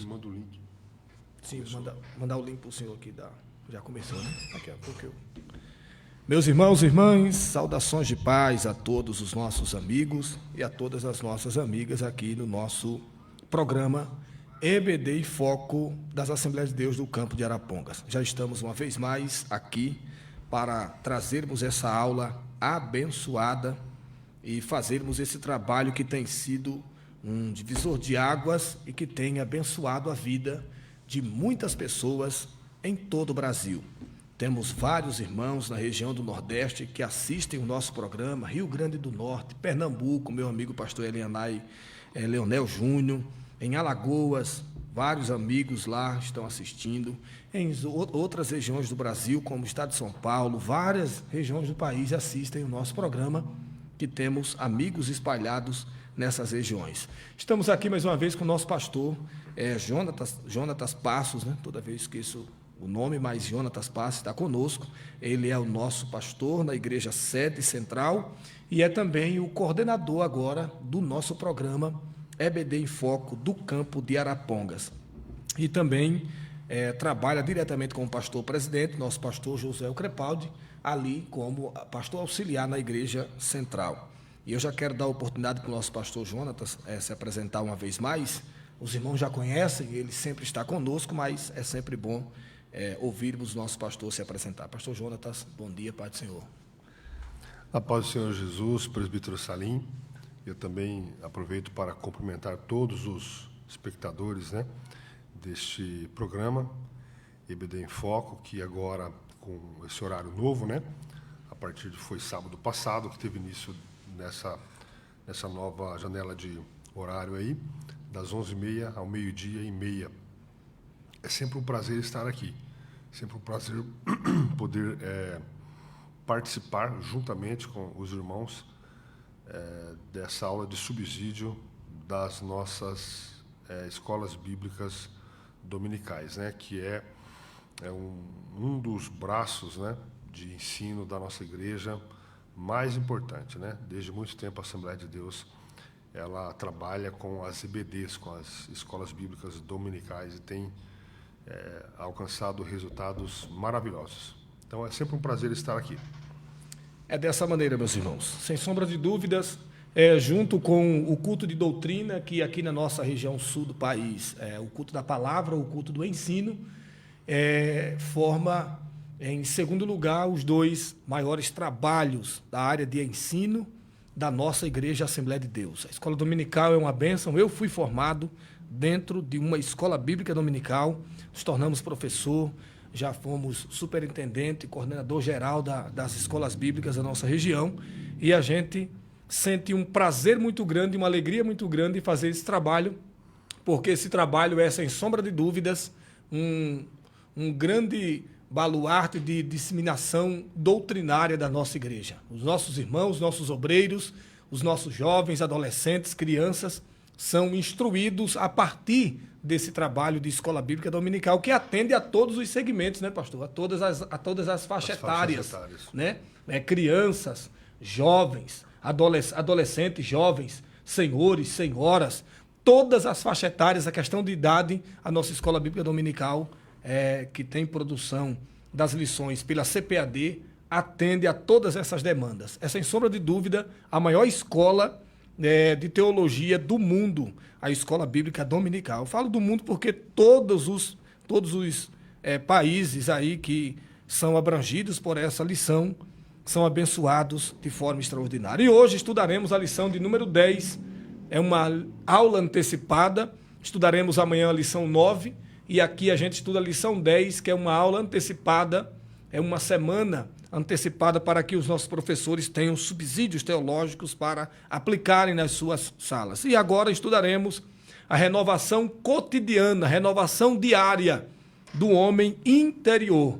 Me manda o link. Sim, mandar o link para o senhor aqui. Já começou, né? Daqui a pouco eu... Meus irmãos e irmãs, saudações de paz a todos os nossos amigos e a todas as nossas amigas aqui no nosso programa EBD em Foco das Assembleias de Deus do Campo de Arapongas. Já estamos uma vez mais aqui para trazermos essa aula abençoada e fazermos esse trabalho que tem sido um divisor de águas e que tem abençoado a vida de muitas pessoas em todo o Brasil. Temos vários irmãos na região do Nordeste que assistem o nosso programa, Rio Grande do Norte, Pernambuco, meu amigo pastor Elianai Leonel Júnior, em Alagoas, vários amigos lá estão assistindo, em outras regiões do Brasil, como o estado de São Paulo, várias regiões do país assistem o nosso programa, que temos amigos espalhados nessas regiões. Estamos aqui mais uma vez com o nosso pastor, Jonatas Passos, né? Toda vez que isso... o nome, mas Jonatas Passos está conosco. Ele é o nosso pastor na Igreja Sede Central e é também o coordenador agora do nosso programa EBD em Foco do Campo de Arapongas. E também trabalha diretamente com o pastor presidente, nosso pastor José Crepaldi, ali como pastor auxiliar na Igreja Central. E eu já quero dar a oportunidade para o nosso pastor Jonatas se apresentar uma vez mais. Os irmãos já conhecem, ele sempre está conosco, mas é sempre bom ouvirmos o nosso pastor se apresentar. Pastor Jonatas, bom dia, Pai do Senhor. A paz do Senhor Jesus, presbítero Salim. Eu também aproveito para cumprimentar todos os espectadores, né, deste programa, EBD em Foco, que agora, com esse horário novo, né, a partir de foi sábado passado, que teve início nessa nova janela de horário aí, das 11h30 ao 12h30. É sempre um prazer estar aqui, sempre um prazer poder participar juntamente com os irmãos dessa aula de subsídio das nossas escolas bíblicas dominicais, né, que é um dos braços, né, de ensino da nossa igreja mais importante, né? Desde muito tempo a Assembleia de Deus ela trabalha com as EBDs, com as escolas bíblicas dominicais e tem alcançado resultados maravilhosos. Então, é sempre um prazer estar aqui. É dessa maneira, meus irmãos. Sem sombra de dúvidas, junto com o culto de doutrina, que aqui na nossa região sul do país, o culto da palavra, o culto do ensino, forma, em segundo lugar, os dois maiores trabalhos da área de ensino da nossa Igreja Assembleia de Deus. A escola dominical é uma bênção. Eu fui formado dentro de uma escola bíblica dominical, nos tornamos professor, já fomos superintendente e coordenador geral das escolas bíblicas da nossa região, e a gente sente um prazer muito grande, uma alegria muito grande em fazer esse trabalho, porque esse trabalho é, sem sombra de dúvidas, um grande baluarte de disseminação doutrinária da nossa igreja. Os nossos irmãos, nossos obreiros, os nossos jovens, adolescentes, crianças, são instruídos a partir desse trabalho de escola bíblica dominical, que atende a todos os segmentos, né, pastor? A todas as faixas etárias, né? Crianças, jovens, adolescentes, jovens, senhores, senhoras, todas as faixas etárias, a questão de idade, a nossa escola bíblica dominical, que tem produção das lições pela CPAD, atende a todas essas demandas. É, sem sombra de dúvida, a maior escola de teologia do mundo, a escola bíblica dominical. Eu falo do mundo porque todos os países aí que são abrangidos por essa lição são abençoados de forma extraordinária. E hoje estudaremos a lição de número 10, é uma aula antecipada, estudaremos amanhã a lição 9, e aqui a gente estuda a lição 10, que é uma aula antecipada, é uma semana antecipada para que os nossos professores tenham subsídios teológicos para aplicarem nas suas salas. E agora estudaremos a renovação cotidiana, a renovação diária do homem interior.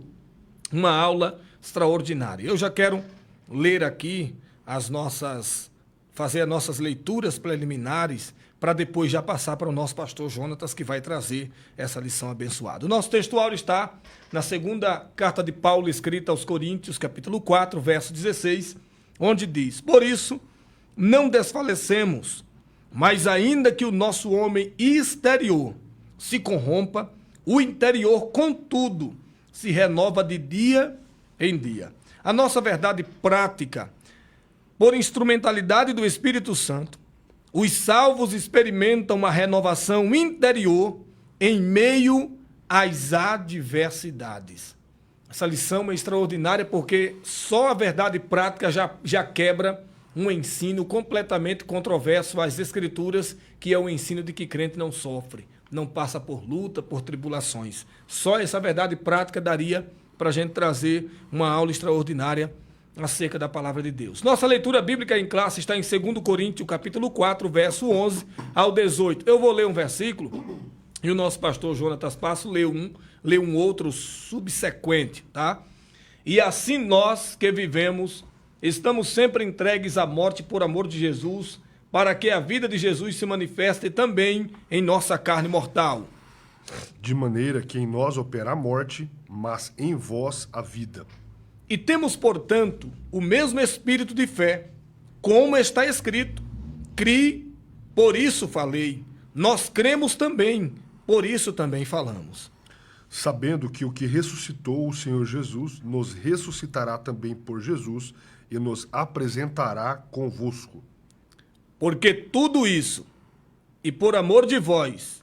Uma aula extraordinária. Eu já quero ler aqui fazer as nossas leituras preliminares para depois já passar para o nosso pastor Jonatas, que vai trazer essa lição abençoada. O nosso textuário está na segunda carta de Paulo, escrita aos Coríntios, capítulo 4, verso 16, onde diz: por isso, não desfalecemos, mas ainda que o nosso homem exterior se corrompa, o interior, contudo, se renova de dia em dia. A nossa verdade prática, por instrumentalidade do Espírito Santo, os salvos experimentam uma renovação interior em meio às adversidades. Essa lição é extraordinária porque só a verdade prática já quebra um ensino completamente controverso às Escrituras, que é o ensino de que crente não sofre, não passa por luta, por tribulações. Só essa verdade prática daria para a gente trazer uma aula extraordinária acerca da palavra de Deus. Nossa leitura bíblica em classe está em 2 Coríntios, capítulo 4, verso 11 ao 18. Eu vou ler um versículo e o nosso pastor Jonatas Passo lê um outro subsequente, tá? E assim nós que vivemos, estamos sempre entregues à morte por amor de Jesus, para que a vida de Jesus se manifeste também em nossa carne mortal. De maneira que em nós opera a morte, mas em vós a vida. E temos, portanto, o mesmo espírito de fé, como está escrito: crie, por isso falei. Nós cremos também, por isso também falamos. Sabendo que o que ressuscitou o Senhor Jesus nos ressuscitará também por Jesus e nos apresentará convosco. Porque tudo isso, e por amor de vós,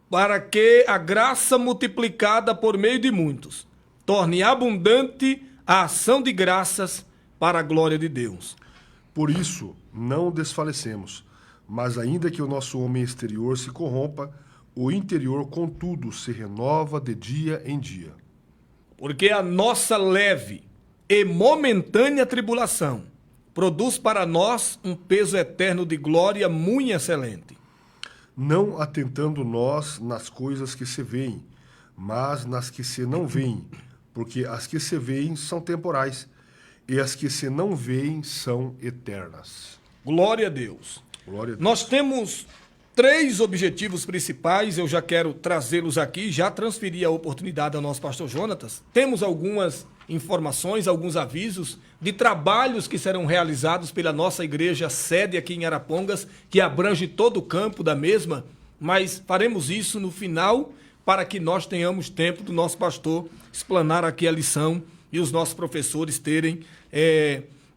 para que a graça multiplicada por meio de muitos torne abundante a ação de graças para a glória de Deus. Por isso, não desfalecemos, mas ainda que o nosso homem exterior se corrompa, o interior, contudo, se renova de dia em dia. Porque a nossa leve e momentânea tribulação produz para nós um peso eterno de glória muito excelente. Não atentando nós nas coisas que se veem, mas nas que se não veem, porque as que se veem são temporais, e as que se não veem são eternas. Glória a Deus. Glória a Deus. Nós temos 3 objetivos principais, eu já quero trazê-los aqui, já transferi a oportunidade ao nosso pastor Jonatas. Temos algumas informações, alguns avisos de trabalhos que serão realizados pela nossa igreja sede aqui em Arapongas, que abrange todo o campo da mesma, mas faremos isso no final para que nós tenhamos tempo do nosso pastor explanar aqui a lição e os nossos professores terem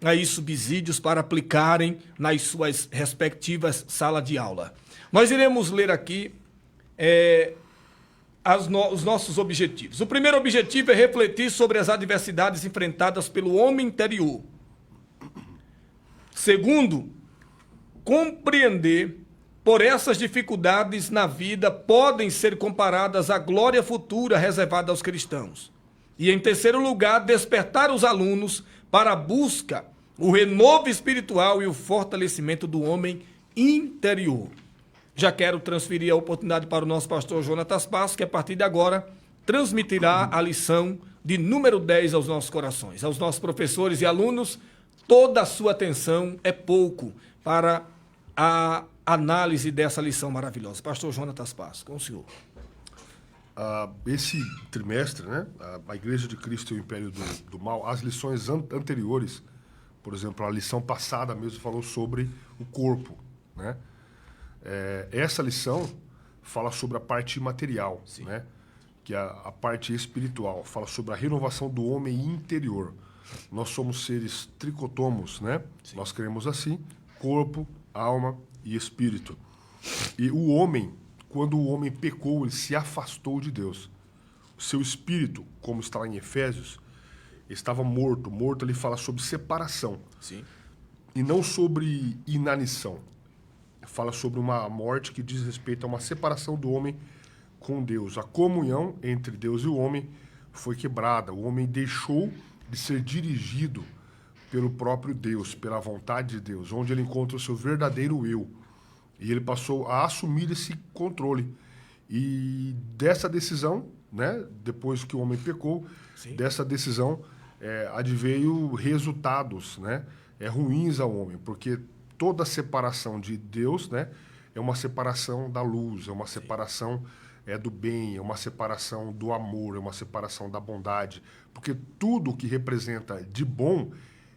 aí subsídios para aplicarem nas suas respectivas salas de aula. Nós iremos ler aqui os nossos objetivos. O primeiro objetivo é refletir sobre as adversidades enfrentadas pelo homem interior. Segundo, compreender por essas dificuldades na vida podem ser comparadas à glória futura reservada aos cristãos. E em terceiro lugar, despertar os alunos para a busca, o renovo espiritual e o fortalecimento do homem interior. Já quero transferir a oportunidade para o nosso pastor Jonatas Passo, que a partir de agora transmitirá a lição de número 10 aos nossos corações. Aos nossos professores e alunos, toda a sua atenção é pouco para a análise dessa lição maravilhosa. Pastor Jonatas Passo, com o senhor. Esse trimestre, né, a Igreja de Cristo e o Império do Mal, as lições anteriores, por exemplo, a lição passada mesmo falou sobre o corpo, né? Essa lição fala sobre a parte imaterial, né? Que é a parte espiritual, fala sobre a renovação do homem interior. Nós somos seres tricotomos, né? Sim. Nós cremos assim, corpo, alma e espírito. E o homem, quando o homem pecou, ele se afastou de Deus. O seu espírito, como está lá em Efésios, estava morto. Morto, ele fala sobre separação. Sim. E não sobre inanição. Fala sobre uma morte que diz respeito a uma separação do homem com Deus. A comunhão entre Deus e o homem foi quebrada. O homem deixou de ser dirigido pelo próprio Deus, pela vontade de Deus, onde ele encontra o seu verdadeiro eu. E ele passou a assumir esse controle. E dessa decisão, né, depois que o homem pecou, sim, dessa decisão adveio resultados, né, ruins ao homem, porque toda separação de Deus, né, é uma separação da luz, é uma separação do bem, é uma separação do amor, é uma separação da bondade, porque tudo que representa de bom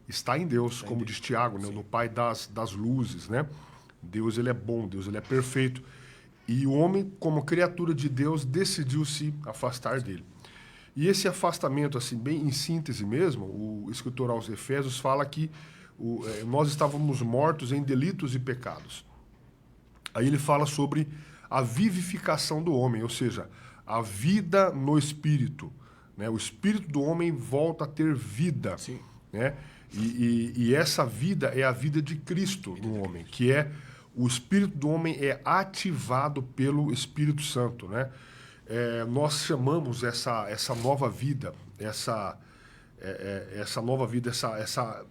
está em Deus, como diz Tiago, né, no Pai das luzes, né? Deus, ele é bom, Deus, ele é perfeito. E o homem, como criatura de Deus, decidiu se afastar dele. E esse afastamento, assim, bem em síntese mesmo, o escritor aos Efésios fala que nós estávamos mortos em delitos e pecados. Aí ele fala sobre a vivificação do homem, ou seja, a vida no espírito, né? O espírito do homem volta a ter vida. Sim. Né? E essa vida é a vida de Cristo no homem, que é o espírito do homem é ativado pelo Espírito Santo. Né? Nós chamamos essa nova vida, essa nova vida, essa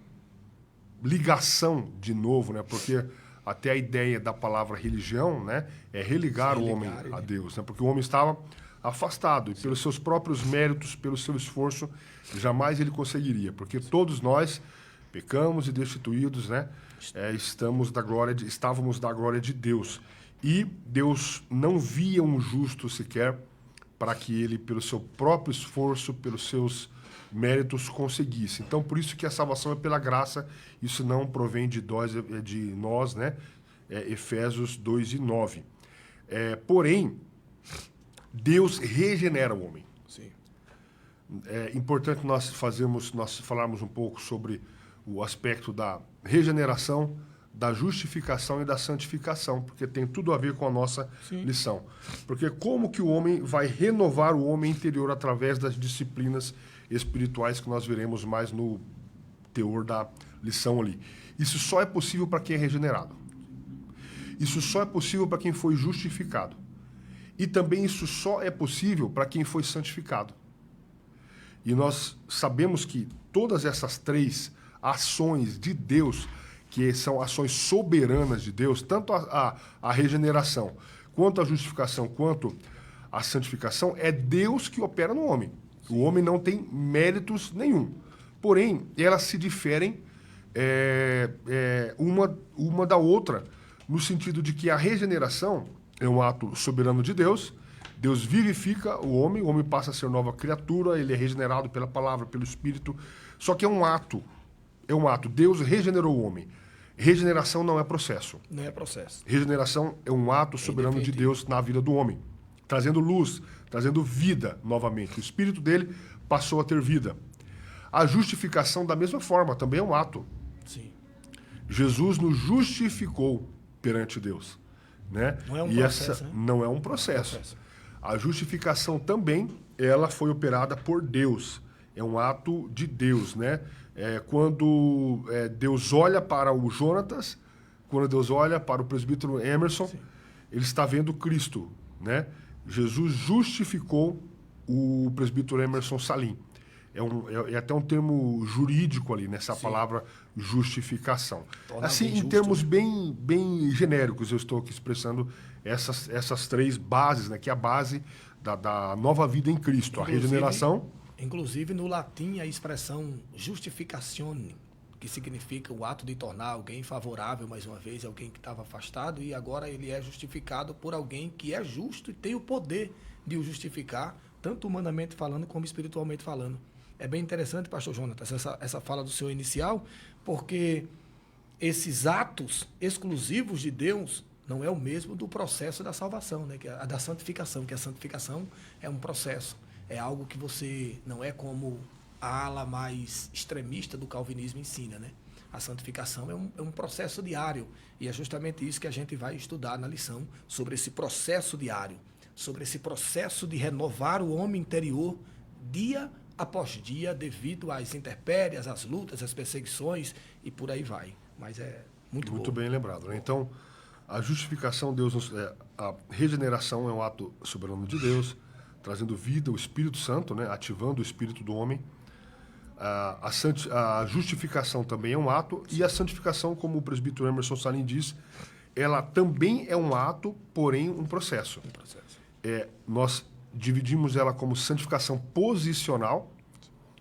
ligação de novo, né? Porque até a ideia da palavra religião, né, é religar o homem a Deus, né? Porque o homem estava afastado e pelos seus próprios méritos, pelo seu esforço, jamais ele conseguiria, porque todos nós pecamos e destituídos, né? Estávamos da glória de Deus. E Deus não via um justo sequer para que ele, pelo seu próprio esforço, pelos seus méritos, conseguisse. Então, por isso que a salvação é pela graça, isso não provém de nós, né? Efésios 2:9. Porém, Deus regenera o homem. Sim. É importante nós falarmos um pouco sobre o aspecto da regeneração, da justificação e da santificação, porque tem tudo a ver com a nossa lição. Porque como que o homem vai renovar o homem interior através das disciplinas espirituais que nós veremos mais no teor da lição ali. Isso só é possível para quem é regenerado. Isso só é possível para quem foi justificado. E também isso só é possível para quem foi santificado. E nós sabemos que todas essas três ações de Deus, que são ações soberanas de Deus, tanto a regeneração, quanto a justificação, quanto a santificação, é Deus que opera no homem. O homem não tem méritos nenhum. Porém, elas se diferem uma da outra, no sentido de que a regeneração é um ato soberano de Deus. Deus vivifica o homem passa a ser nova criatura, ele é regenerado pela palavra, pelo Espírito. Só que é um ato. Deus regenerou o homem. Regeneração não é processo. Não é processo. Regeneração é um ato soberano de Deus na vida do homem, trazendo luz, trazendo vida novamente. O espírito dele passou a ter vida. A justificação, da mesma forma, também é um ato. Sim. Jesus nos justificou perante Deus. Né? Não é um processo, né? Não é um processo. A justificação também, ela foi operada por Deus. É um ato de Deus, né? Quando Deus olha para o Jonatas, quando Deus olha para o presbítero Emerson, ele está vendo Cristo, né? Jesus justificou o presbítero Emerson Salim. É até um termo jurídico ali, nessa palavra justificação. Assim, em termos bem genéricos, eu estou aqui expressando essas três bases, né? Que é a base da nova vida em Cristo. A regeneração. Inclusive, no latim, a expressão justificatione, que significa o ato de tornar alguém favorável, mais uma vez, alguém que estava afastado, e agora ele é justificado por alguém que é justo e tem o poder de o justificar, tanto humanamente falando como espiritualmente falando. É bem interessante, pastor Jonatas, essa fala do senhor inicial, porque esses atos exclusivos de Deus não é o mesmo do processo da salvação, né? Que é a da santificação, que a santificação é um processo. É algo que você não é como a ala mais extremista do calvinismo ensina, né? A santificação é um processo diário, e é justamente isso que a gente vai estudar na lição, sobre esse processo diário, sobre esse processo de renovar o homem interior dia após dia, devido às intempéries, às lutas, às perseguições, e por aí vai. Mas é muito bem lembrado, né? Então, a justificação, a regeneração é um ato soberano de Deus, trazendo vida, o Espírito Santo, né? Ativando o espírito do homem. A justificação também é um ato, e a santificação, como o presbítero Emerson Salim diz, ela também é um ato, porém um processo. Nós dividimos ela como santificação posicional,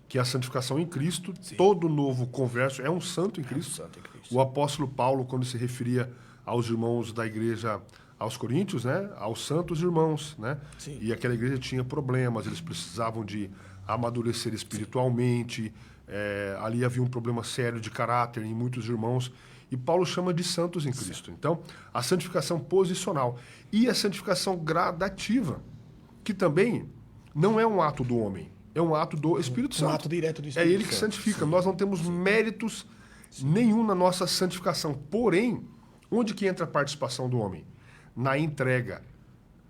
que é a santificação em Cristo. Sim. Todo novo converso é um santo em Cristo. O apóstolo Paulo, quando se referia aos irmãos da igreja aos Coríntios, né, aos santos irmãos, né? Sim. E aquela igreja tinha problemas, eles precisavam de amadurecer espiritualmente, ali havia um problema sério de caráter em muitos irmãos, e Paulo chama de santos em Cristo. Então, a santificação posicional e a santificação gradativa, que também não é um ato do homem, é um ato do Espírito Santo. Um ato direto do Espírito Santo. É ele que santifica. Sim. Nós não temos méritos nenhum na nossa santificação. Porém, onde que entra a participação do homem? Na entrega,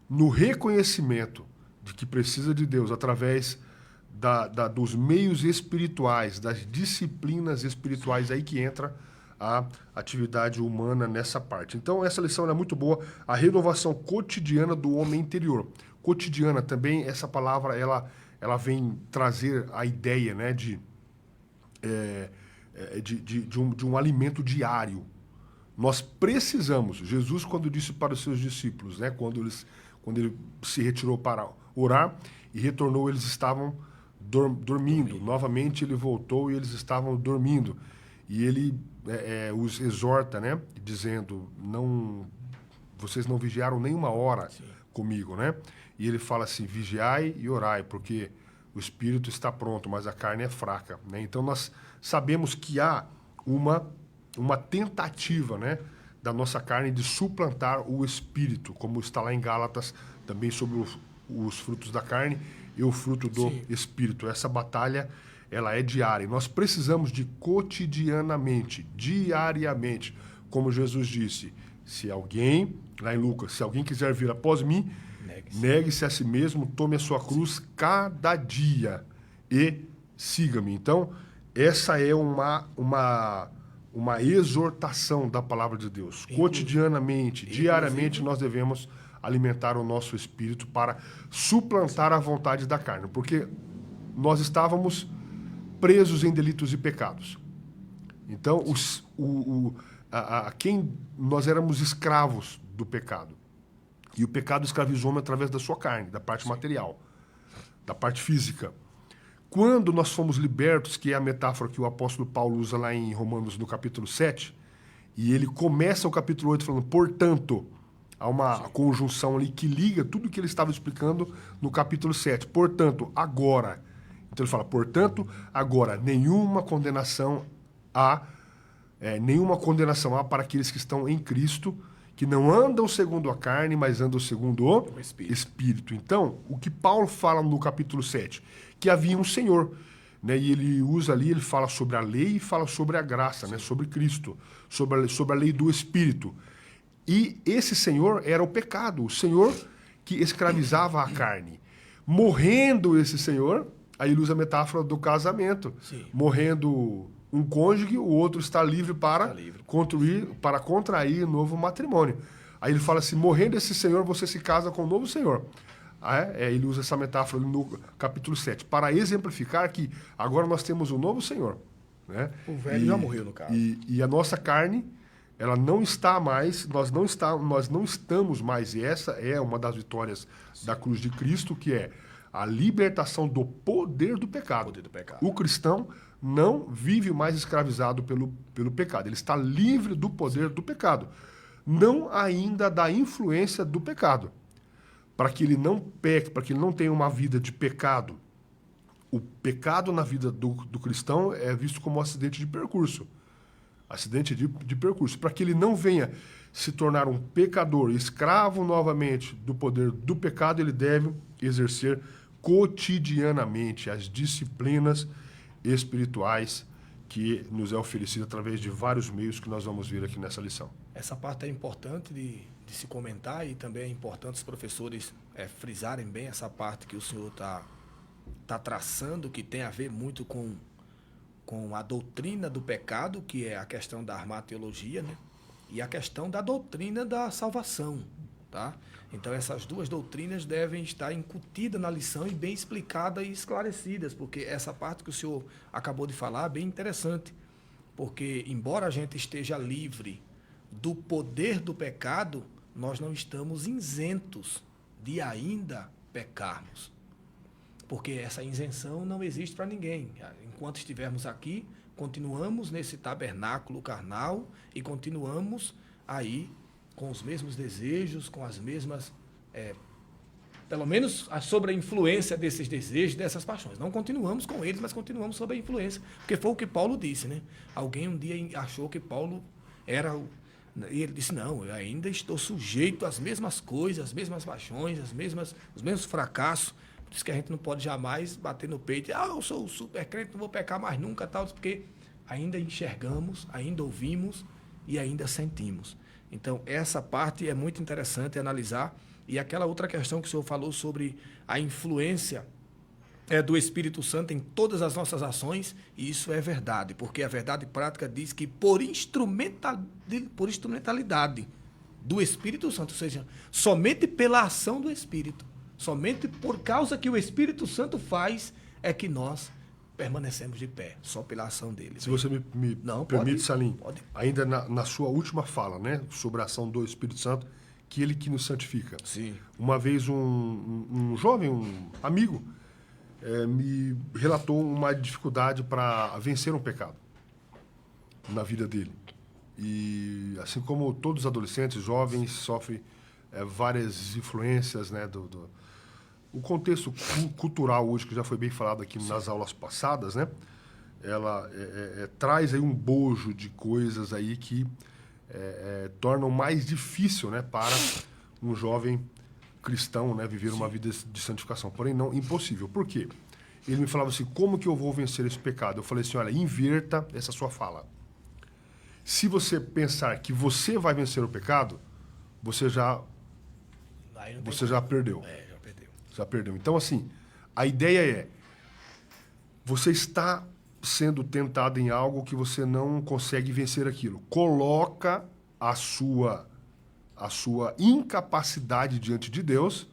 no reconhecimento de que precisa de Deus através dos meios espirituais, das disciplinas espirituais, aí que entra a atividade humana nessa parte. Então, essa lição é muito boa, a renovação cotidiana do homem interior. Cotidiana também, essa palavra, ela vem trazer a ideia, né, de um alimento diário. Nós precisamos, Jesus quando disse para os seus discípulos, né, quando ele se retirou para orar e retornou, eles estavam dormindo. Novamente ele voltou e eles estavam dormindo. E ele os exorta, né, dizendo, vocês não vigiaram nem uma hora comigo, né? E ele fala assim, vigiai e orai, porque o espírito está pronto, mas a carne é fraca, né? Então nós sabemos que há uma tentativa, né, da nossa carne de suplantar o espírito, como está lá em Gálatas, também sobre os frutos da carne e o fruto do espírito. Essa batalha, ela é diária. Nós precisamos de cotidianamente, diariamente, como Jesus disse, se alguém, lá em Lucas, se alguém quiser vir após mim, negue-se a si mesmo, tome a sua cruz cada dia e siga-me. Então, essa é uma exortação da palavra de Deus. Cotidianamente, diariamente, nós devemos alimentar o nosso espírito para suplantar a vontade da carne, porque nós estávamos presos em delitos e pecados. Então, nós éramos escravos do pecado. E o pecado escravizou o homem através da sua carne, da parte material, da parte física. Quando nós fomos libertos, que é a metáfora que o apóstolo Paulo usa lá em Romanos, no capítulo 7, e ele começa o capítulo 8 falando, portanto, há uma conjunção ali que liga tudo que ele estava explicando no capítulo 7. Portanto, agora. Então ele fala, portanto, agora, nenhuma condenação há para aqueles que estão em Cristo, que não andam segundo a carne, mas andam segundo o Espírito. Então, o que Paulo fala no capítulo 7? Que havia um Senhor, né? E ele usa ali, ele fala sobre a lei e fala sobre a graça, né? Sobre Cristo, sobre a lei do Espírito. E esse Senhor era o pecado, o Senhor que escravizava a carne. Morrendo esse Senhor, aí ele usa a metáfora do casamento. Sim. Morrendo um cônjuge, o outro está livre para contrair novo matrimônio. Aí ele fala assim, morrendo esse Senhor, você se casa com um novo Senhor. Ele usa essa metáfora no capítulo 7, para exemplificar que agora nós temos um novo Senhor. Né? O velho já morreu, no caso. E a nossa carne, ela não está mais, nós não estamos mais, e essa é uma das vitórias da cruz de Cristo, que é a libertação do poder do pecado. O cristão não vive mais escravizado pelo pecado. Ele está livre do poder do pecado. Não ainda da influência do pecado. Para que ele não peque, para que ele não tenha uma vida de pecado. O pecado na vida do cristão é visto como um acidente de percurso. Acidente de percurso. Para que ele não venha se tornar um pecador, escravo novamente do poder do pecado, ele deve exercer cotidianamente as disciplinas espirituais que nos é oferecida através de vários meios que nós vamos ver aqui nessa lição. Essa parte é importante de se comentar e também é importante os professores frisarem bem essa parte que o senhor tá traçando, que tem a ver muito com a doutrina do pecado, que é a questão da armateologia, né? E a questão da doutrina da salvação, tá? Então, essas duas doutrinas devem estar incutidas na lição e bem explicadas e esclarecidas, porque essa parte que o senhor acabou de falar é bem interessante, porque, embora a gente esteja livre do poder do pecado, nós não estamos isentos de ainda pecarmos, porque essa isenção não existe para ninguém. Enquanto estivermos aqui, continuamos nesse tabernáculo carnal e continuamos aí com os mesmos desejos, com as mesmas, pelo menos sob a influência desses desejos, dessas paixões. Não continuamos com eles, mas continuamos sob a influência, porque foi o que Paulo disse, né? Alguém um dia achou que Paulo E ele disse, não, eu ainda estou sujeito às mesmas coisas, às mesmas paixões, os mesmos fracassos. Por isso que a gente não pode jamais bater no peito e, eu sou super crente, não vou pecar mais nunca, tal, porque ainda enxergamos, ainda ouvimos e ainda sentimos. Então, essa parte é muito interessante analisar. E aquela outra questão que o senhor falou sobre a influência do Espírito Santo em todas as nossas ações, e isso é verdade, porque a verdade prática diz que por instrumentalidade do Espírito Santo, ou seja, somente pela ação do Espírito, somente por causa que o Espírito Santo faz, é que nós permanecemos de pé, só pela ação dele. Se você me Não, permite, Salim, pode. ainda na sua última fala, né, sobre a ação do Espírito Santo, que ele que nos santifica. Sim. Uma vez um jovem, um amigo, me relatou uma dificuldade para vencer um pecado na vida dele. E assim como todos os adolescentes, jovens, sofrem várias influências, né, o contexto cultural hoje, que já foi bem falado aqui nas aulas passadas, né, ela traz aí um bojo de coisas aí que tornam mais difícil, né, para um jovem cristão, né, viver uma vida de santificação. Porém, não impossível. Por quê? Ele me falava assim, como que eu vou vencer esse pecado? Eu falei assim, olha, inverta essa sua fala. Se você pensar que você vai vencer o pecado, você já perdeu. Já perdeu. Já perdeu. Então, assim, a ideia é, você está sendo tentado em algo que você não consegue vencer aquilo. Coloca a sua incapacidade diante de Deus,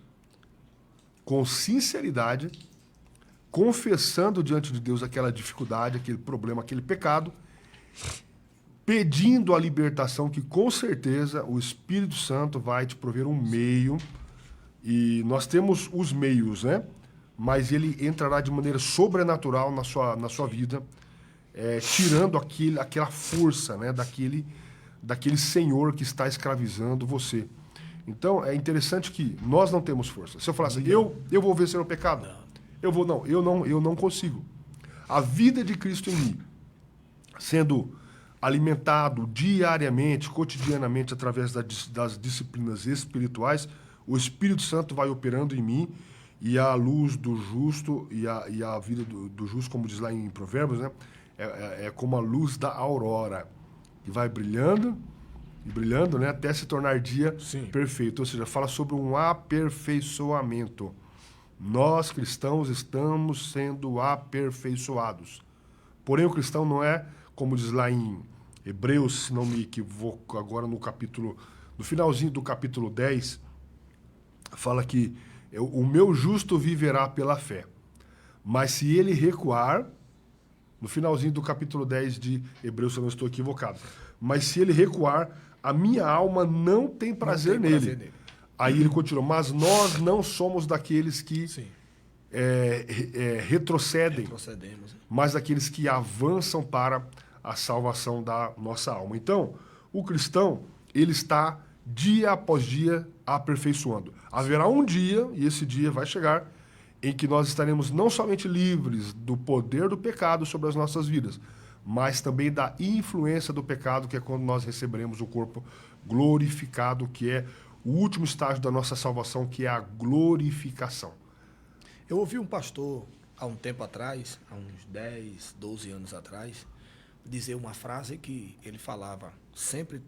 com sinceridade, confessando diante de Deus aquela dificuldade, aquele problema, aquele pecado, pedindo a libertação, que com certeza o Espírito Santo vai te prover um meio, e nós temos os meios, né? Mas ele entrará de maneira sobrenatural na sua vida, tirando aquela força, né? daquele senhor que está escravizando você. Então, é interessante que nós não temos força. Se eu falar assim, eu vou vencer o pecado, eu não consigo. A vida de Cristo em mim, sendo alimentado diariamente, cotidianamente, através das disciplinas espirituais, o Espírito Santo vai operando em mim, e a luz do justo e a vida do justo, como diz lá em Provérbios, né? É como a luz da aurora, que vai brilhando e brilhando, né? Até se tornar dia perfeito. Ou seja, fala sobre um aperfeiçoamento. Nós, cristãos, estamos sendo aperfeiçoados. Porém, o cristão não é, como diz lá em Hebreus, se não me equivoco, agora no finalzinho do capítulo 10, fala que o meu justo viverá pela fé. Mas se ele recuar, no finalzinho do capítulo 10 de Hebreus, se eu não estou equivocado, mas se ele recuar, a minha alma não tem prazer nele. Aí ele continua, mas nós não somos daqueles que retrocedem, mas daqueles que avançam para a salvação da nossa alma. Então, o cristão, ele está dia após dia aperfeiçoando. Haverá um dia, e esse dia vai chegar, em que nós estaremos não somente livres do poder do pecado sobre as nossas vidas, mas também da influência do pecado, que é quando nós receberemos o corpo glorificado, que é o último estágio da nossa salvação, que é a glorificação. Eu ouvi um pastor, há um tempo atrás, há uns 10, 12 anos atrás, dizer uma frase que ele falava, sempre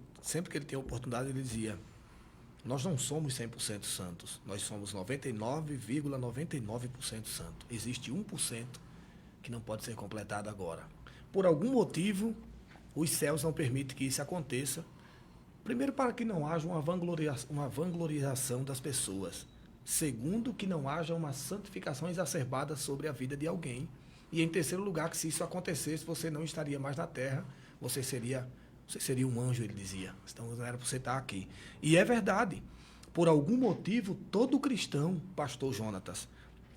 que ele tinha oportunidade, ele dizia: nós não somos 100% santos, nós somos 99,99% santo. Existe 1% que não pode ser completado agora. Por algum motivo, os céus não permitem que isso aconteça. Primeiro, para que não haja uma vangloriação das pessoas. Segundo, que não haja uma santificação exacerbada sobre a vida de alguém. E em terceiro lugar, que se isso acontecesse, você não estaria mais na terra, você seria um anjo, ele dizia. Então não era para você estar aqui. E é verdade. Por algum motivo, todo cristão, pastor Jonatas,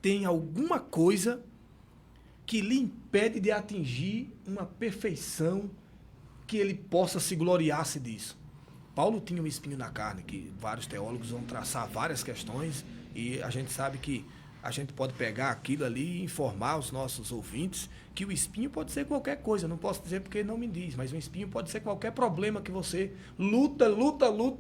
tem alguma coisa que lhe impede de atingir uma perfeição que ele possa se gloriar-se disso. Paulo tinha um espinho na carne, que vários teólogos vão traçar várias questões, e a gente sabe que a gente pode pegar aquilo ali e informar os nossos ouvintes que o espinho pode ser qualquer coisa. Não posso dizer porque não me diz, mas um espinho pode ser qualquer problema que você luta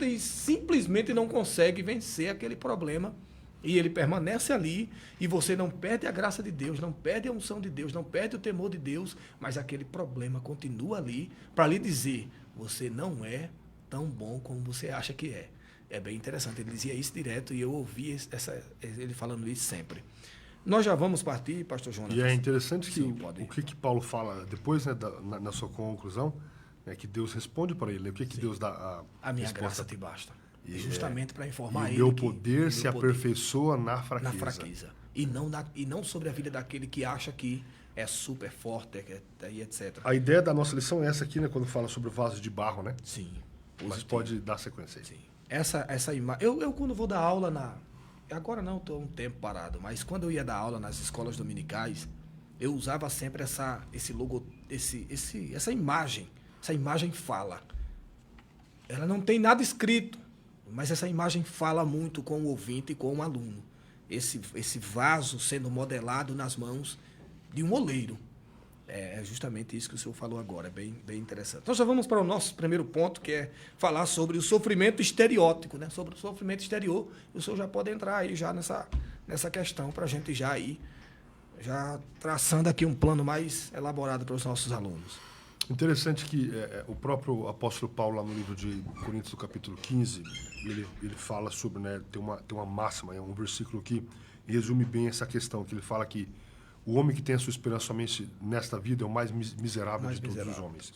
e simplesmente não consegue vencer aquele problema. E ele permanece ali e você não perde a graça de Deus, não perde a unção de Deus, não perde o temor de Deus, mas aquele problema continua ali para lhe dizer, você não é tão bom como você acha que é. É bem interessante, ele dizia isso direto e eu ouvi ele falando isso sempre. Nós já vamos partir, pastor Jonas. E é interessante que Sim, o que Paulo fala depois, né, na sua conclusão, né, que Deus responde para ele. O que Deus dá a minha resposta? graça te basta. E justamente para informar e ele meu que poder se aperfeiçoa na fraqueza. E não sobre a vida daquele que acha que é super forte, e etc. A ideia da nossa lição é essa aqui, né, quando fala sobre o vaso de barro, né? Sim. Mas pode dar sequência aí. Sim. Essa imagem. Eu quando vou dar aula agora não, estou um tempo parado, mas quando eu ia dar aula nas escolas dominicais, eu usava sempre essa imagem. Essa imagem fala. Ela não tem nada escrito, mas essa imagem fala muito com o ouvinte e com o aluno. Esse vaso sendo modelado nas mãos de um oleiro. É justamente isso que o senhor falou agora, é bem interessante. Então já vamos para o nosso primeiro ponto, que é falar sobre o sofrimento estereótipo, né? Sobre o sofrimento exterior. E o senhor já pode entrar aí já nessa questão para a gente já ir traçando aqui um plano mais elaborado para os nossos alunos. Interessante que o próprio apóstolo Paulo, lá no livro de Coríntios, no capítulo 15, ele fala sobre, né, tem uma máxima, um versículo que resume bem essa questão, que ele fala que o homem que tem a sua esperança somente nesta vida é o mais miserável de todos os homens.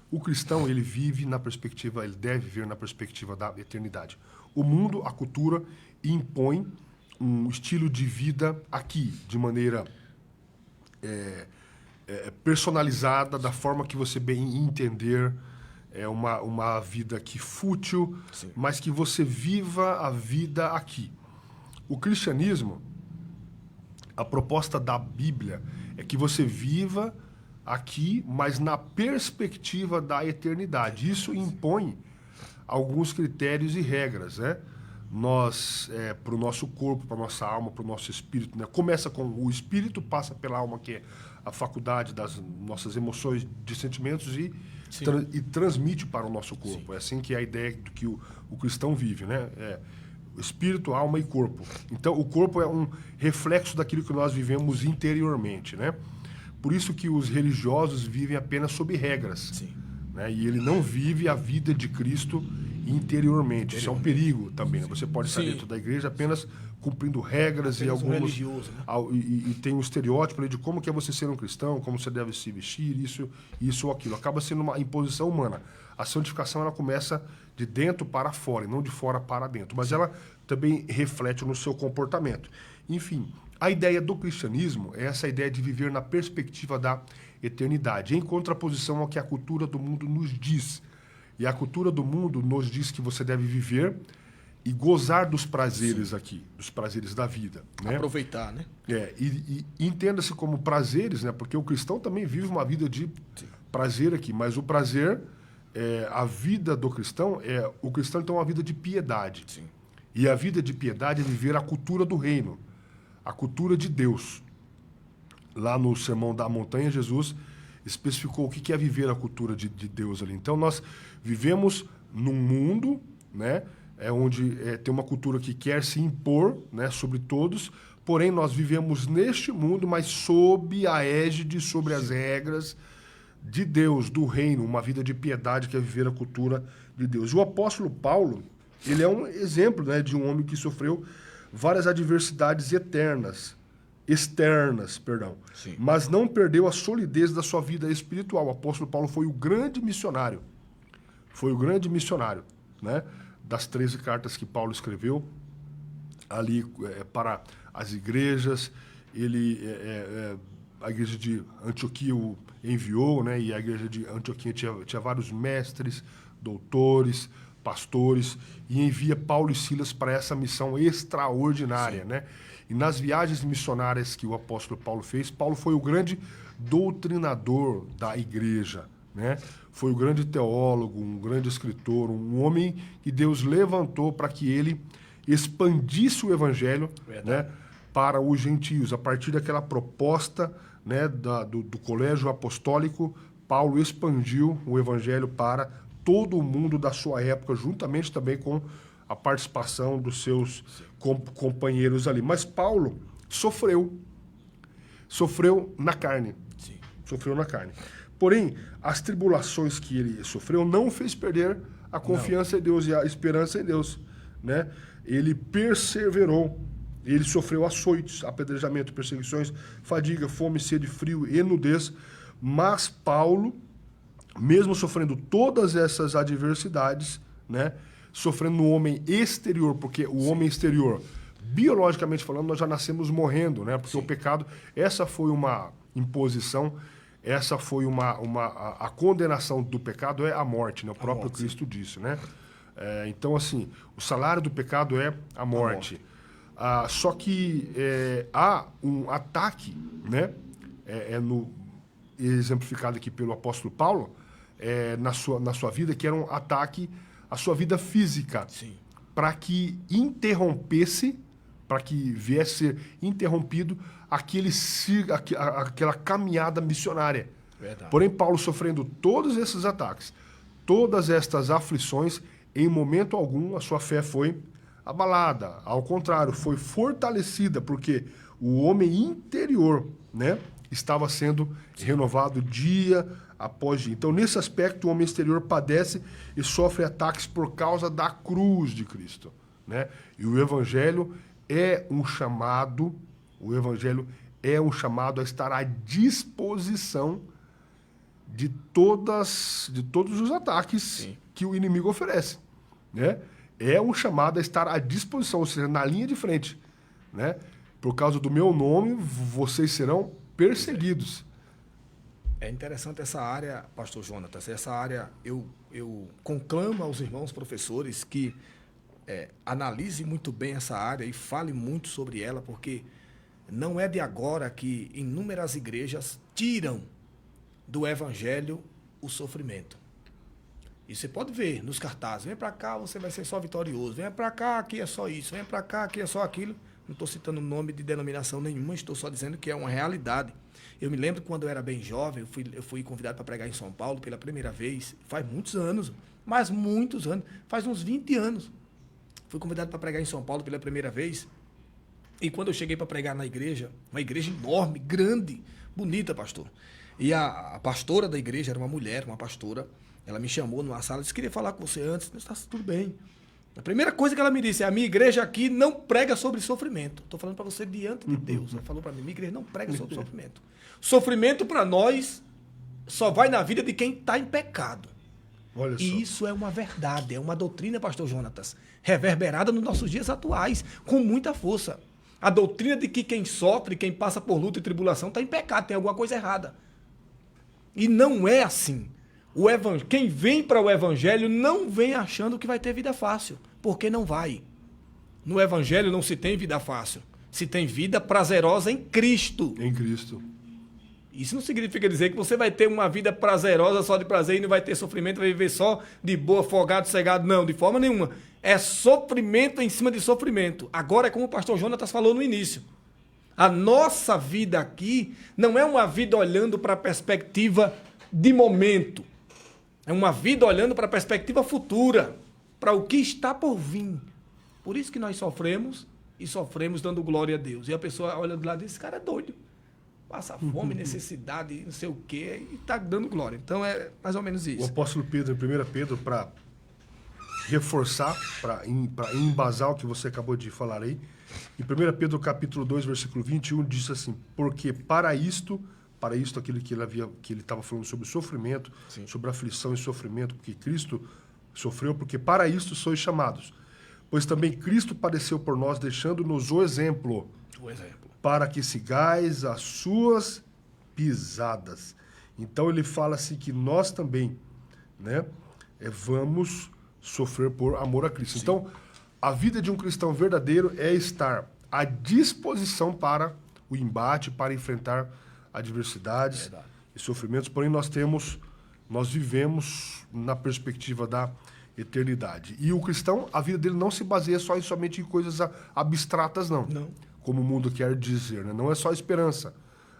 O cristão, ele deve viver na perspectiva da eternidade. O mundo, a cultura, impõe um estilo de vida aqui, de maneira personalizada, da forma que você bem entender. É uma vida aqui fútil, sim, mas que você viva a vida aqui. O cristianismo, a proposta da Bíblia é que você viva aqui, mas na perspectiva da eternidade. Isso impõe alguns critérios e regras, né? Para o nosso corpo, para a nossa alma, para o nosso espírito, né? Começa com o espírito, passa pela alma, que é a faculdade das nossas emoções, de sentimentos, e transmite para o nosso corpo. Sim. É assim que é a ideia do que o cristão vive, né? Espírito, alma e corpo. Então, o corpo é um reflexo daquilo que nós vivemos interiormente, né? Por isso que os religiosos vivem apenas sob regras. Sim. Né? E ele não vive a vida de Cristo interiormente. Isso é um perigo também. Né? Você pode estar dentro da igreja apenas cumprindo regras apenas e alguns... religioso, né? E tem um estereótipo de como que é você ser um cristão, como você deve se vestir, isso ou aquilo. Acaba sendo uma imposição humana. A santificação, ela começa de dentro para fora, e não de fora para dentro. Mas ela também reflete no seu comportamento. Enfim, a ideia do cristianismo é essa ideia de viver na perspectiva da eternidade, em contraposição ao que a cultura do mundo nos diz. E a cultura do mundo nos diz que você deve viver e gozar dos prazeres aqui, dos prazeres da vida. Né? Aproveitar, né? E entenda-se como prazeres, né? Porque o cristão também vive uma vida de prazer aqui, mas o prazer... a vida do cristão o cristão tem uma vida de piedade. Sim. E a vida de piedade é viver a cultura do reino, a cultura de Deus. Lá no Sermão da Montanha, Jesus especificou o que é viver a cultura de Deus ali. Então, nós vivemos num mundo, né, onde tem uma cultura que quer se impor, né, sobre todos, porém nós vivemos neste mundo, mas sob a égide, sobre as regras de Deus, do reino, uma vida de piedade que é viver a cultura de Deus. O apóstolo Paulo, ele é um exemplo, né, de um homem que sofreu várias adversidades externas, mas não perdeu a solidez da sua vida espiritual. O apóstolo Paulo foi o grande missionário, né, das 13 cartas que Paulo escreveu ali para as igrejas. A igreja de Antioquia o enviou, né? E a igreja de Antioquia tinha vários mestres, doutores, pastores, e envia Paulo e Silas para essa missão extraordinária, né? E nas viagens missionárias que o apóstolo Paulo fez, Paulo foi o grande doutrinador da igreja, né? Foi o grande teólogo, um grande escritor, um homem que Deus levantou para que ele expandisse o evangelho, né, para os gentios. A partir daquela proposta, né, do colégio apostólico, Paulo expandiu o evangelho para todo o mundo da sua época, juntamente também com a participação dos seus companheiros ali. Mas Paulo sofreu na carne. Sim. Sofreu na carne. Porém, as tribulações que ele sofreu não o fez perder a confiança em Deus e a esperança em Deus, né? Ele perseverou. Ele sofreu açoites, apedrejamento, perseguições, fadiga, fome, sede, frio e nudez. Mas Paulo, mesmo sofrendo todas essas adversidades, né, sofrendo no homem exterior, porque o homem exterior, biologicamente falando, nós já nascemos morrendo, né? Porque o pecado, essa foi uma imposição, essa foi a condenação do pecado é a morte, né? O próprio Cristo disse, né? Então, assim, o salário do pecado é a morte. Só que há um ataque, né? Exemplificado aqui pelo apóstolo Paulo, na sua vida, que era um ataque à sua vida física, para que interrompesse, para que viesse ser interrompido aquela caminhada missionária. Verdade. Porém, Paulo sofrendo todos esses ataques, todas estas aflições, em momento algum a sua fé foi abalada. Ao contrário, foi fortalecida, porque o homem interior, né, estava sendo renovado dia após dia. Então, nesse aspecto, o homem exterior padece e sofre ataques por causa da cruz de Cristo, né? E o Evangelho é um chamado a estar à disposição de todos os ataques que o inimigo oferece, né? É um chamado a estar à disposição, ou seja, na linha de frente, né? Por causa do meu nome, vocês serão perseguidos. É interessante essa área, pastor Jonatas, essa área eu conclamo aos irmãos professores que analise muito bem essa área e fale muito sobre ela, porque não é de agora que inúmeras igrejas tiram do evangelho o sofrimento. E você pode ver nos cartazes, vem para cá, você vai ser só vitorioso, vem para cá, aqui é só isso, vem para cá, aqui é só aquilo. Não estou citando nome de denominação nenhuma, estou só dizendo que é uma realidade. Eu me lembro que quando eu era bem jovem, eu fui convidado para pregar em São Paulo pela primeira vez, faz muitos anos, mas muitos anos, faz uns 20 anos. Fui convidado para pregar em São Paulo pela primeira vez, e quando eu cheguei para pregar na igreja, uma igreja enorme, grande, bonita, pastor. E a pastora da igreja era uma mulher, uma pastora, ela me chamou numa sala, disse, queria falar com você antes, está tudo bem. A primeira coisa que ela me disse é, a minha igreja aqui não prega sobre sofrimento. Estou falando para você diante de Deus. Ela falou para mim, minha igreja não prega sobre sofrimento. Sofrimento para nós só vai na vida de quem está em pecado. Olha só. E isso é uma verdade, é uma doutrina, pastor Jonatas, reverberada nos nossos dias atuais, com muita força. A doutrina de que quem sofre, quem passa por luta e tribulação, está em pecado, tem alguma coisa errada. E não é assim. Quem vem para o evangelho não vem achando que vai ter vida fácil, porque não vai. No evangelho não se tem vida fácil, se tem vida prazerosa em Cristo. Em Cristo. Isso não significa dizer que você vai ter uma vida prazerosa só de prazer e não vai ter sofrimento, vai viver só de boa, folgado, cegado. Não, de forma nenhuma. É sofrimento em cima de sofrimento. Agora é como o pastor Jonatas falou no início. A nossa vida aqui não é uma vida olhando para a perspectiva de momento. É uma vida olhando para a perspectiva futura, para o que está por vir. Por isso que nós sofremos e sofremos dando glória a Deus. E a pessoa olha do lado e diz, esse cara é doido. Passa fome, necessidade, não sei o quê, e está dando glória. Então é mais ou menos isso. O apóstolo Pedro, em 1 Pedro, para reforçar, para embasar o que você acabou de falar aí, em 1 Pedro capítulo 2, versículo 21, diz assim, porque para isto aquilo que ele estava falando sobre o sofrimento, Sim. sobre aflição e sofrimento, porque Cristo sofreu, porque para isto sois chamados. Pois também Cristo padeceu por nós, deixando-nos o exemplo. O exemplo. Para que sigais as suas pisadas. Então ele fala assim que nós também, né, vamos sofrer por amor a Cristo. Sim. Então, a vida de um cristão verdadeiro é estar à disposição para o embate, para enfrentar adversidades e sofrimentos, porém nós vivemos na perspectiva da eternidade. E o cristão, a vida dele não se baseia somente em coisas abstratas, não. como o mundo quer dizer, né? Não é só esperança,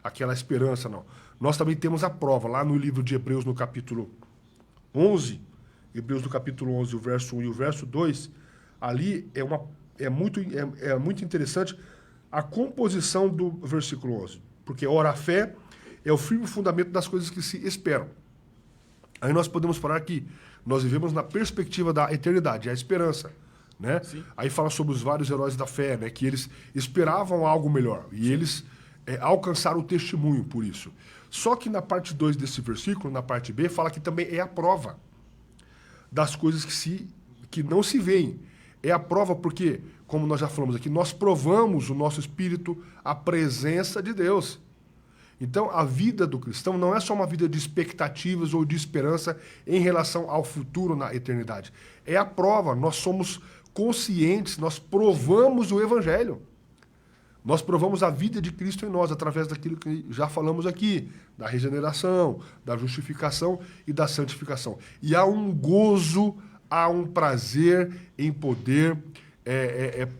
aquela esperança, não. Nós também temos a prova, lá no livro de Hebreus, no capítulo 11, Hebreus no capítulo 11, o verso 1 e o verso 2, ali é muito interessante a composição do versículo 11. Porque, ora, a fé é o firme fundamento das coisas que se esperam. Aí nós podemos falar que nós vivemos na perspectiva da eternidade, a esperança, né? Aí fala sobre os vários heróis da fé, né? Que eles esperavam algo melhor e eles alcançaram o testemunho por isso. Só que na parte 2 desse versículo, na parte B, fala que também é a prova das coisas que não se veem. É a prova porque, como nós já falamos aqui, nós provamos o nosso espírito, a presença de Deus. Então, a vida do cristão não é só uma vida de expectativas ou de esperança em relação ao futuro na eternidade. É a prova, nós somos conscientes, nós provamos o Evangelho. Nós provamos a vida de Cristo em nós, através daquilo que já falamos aqui, da regeneração, da justificação e da santificação. E há um gozo, há um prazer em poder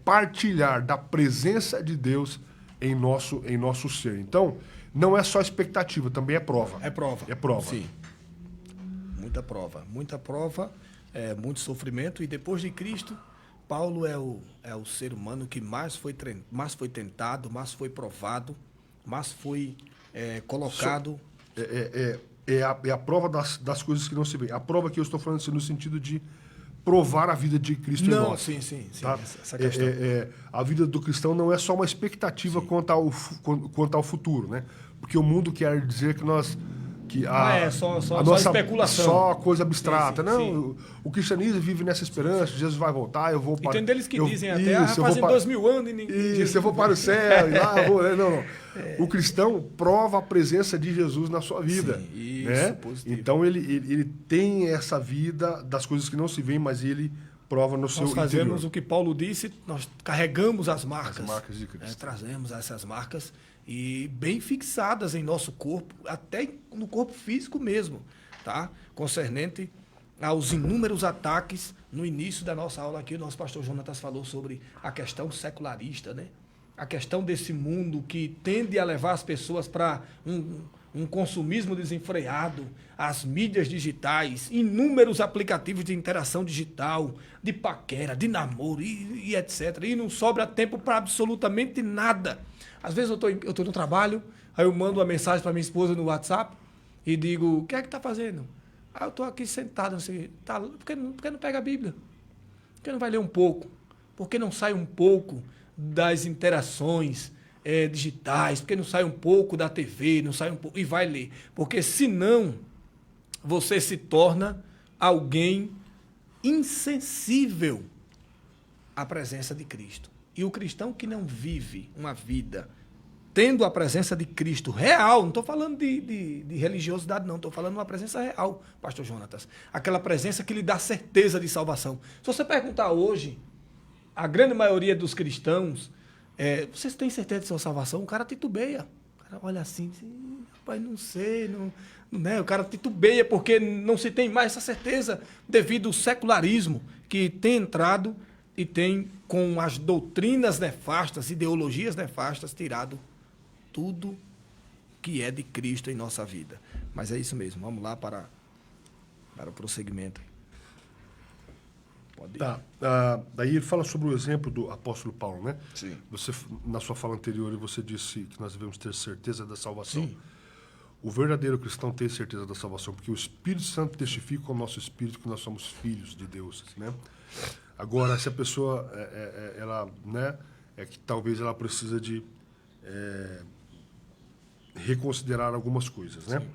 partilhar da presença de Deus em nosso ser. Então, não é só expectativa, também é prova. É prova. É prova. Sim. Muita prova. Muita prova, muito sofrimento. E depois de Cristo, Paulo é o ser humano que mais foi tentado, mais foi provado, mais foi colocado. É a prova das coisas que não se vê. A prova que eu estou falando assim, no sentido de provar a vida de Cristo em nós. Sim. Tá? Essa questão. A vida do cristão não é só uma expectativa quanto ao futuro, né? Porque o mundo quer dizer que nós... só especulação. Só coisa abstrata. Sim. O cristianismo vive nessa esperança, Jesus vai voltar, eu vou para... E tem deles que dizem até, fazem 2000 anos e ninguém... Isso, eu vou para o céu, e lá eu vou... Não. O cristão prova a presença de Jesus na sua vida. Sim, isso, né? positivo. Então ele tem essa vida das coisas que não se veem, mas ele prova no seu Nós fazemos interior. o que Paulo disse, nós carregamos as marcas. As marcas de Cristo. Trazemos essas marcas e bem fixadas em nosso corpo, até no corpo físico mesmo, tá? Concernente aos inúmeros ataques. No início da nossa aula aqui, o nosso pastor Jonatas falou sobre a questão secularista, né? A questão desse mundo que tende a levar as pessoas para um consumismo desenfreado, as mídias digitais, inúmeros aplicativos de interação digital, de paquera, de namoro e etc. E não sobra tempo para absolutamente nada. Às vezes eu tô no trabalho, aí eu mando uma mensagem para minha esposa no WhatsApp e digo, o que é que tá fazendo? Ah, eu tô aqui sentado, não sei, tá, por que não pega a Bíblia? Por que não vai ler um pouco? Por que não sai um pouco das interações digitais? Por que não sai um pouco da TV, não sai um pouco e vai ler? Porque senão você se torna alguém insensível à presença de Cristo. E o cristão que não vive uma vida tendo a presença de Cristo real, não estou falando de religiosidade, não, estou falando de uma presença real, pastor Jonatas. Aquela presença que lhe dá certeza de salvação. Se você perguntar hoje, a grande maioria dos cristãos, vocês têm certeza de sua salvação? O cara titubeia. O cara olha assim, rapaz, não sei, né? O cara titubeia porque não se tem mais essa certeza devido ao secularismo que tem entrado e tem, com as doutrinas nefastas, ideologias nefastas, tirado tudo que é de Cristo em nossa vida. Mas é isso mesmo. Vamos lá para o prosseguimento. Pode ir. Tá. Daí ele fala sobre o exemplo do apóstolo Paulo, né? Sim. Você, na sua fala anterior, você disse que nós devemos ter certeza da salvação. Sim. O verdadeiro cristão tem certeza da salvação, porque o Espírito Santo testifica ao nosso espírito que nós somos filhos de Deus, né? Agora, se a pessoa, ela, né, que talvez ela precisa de reconsiderar algumas coisas, né?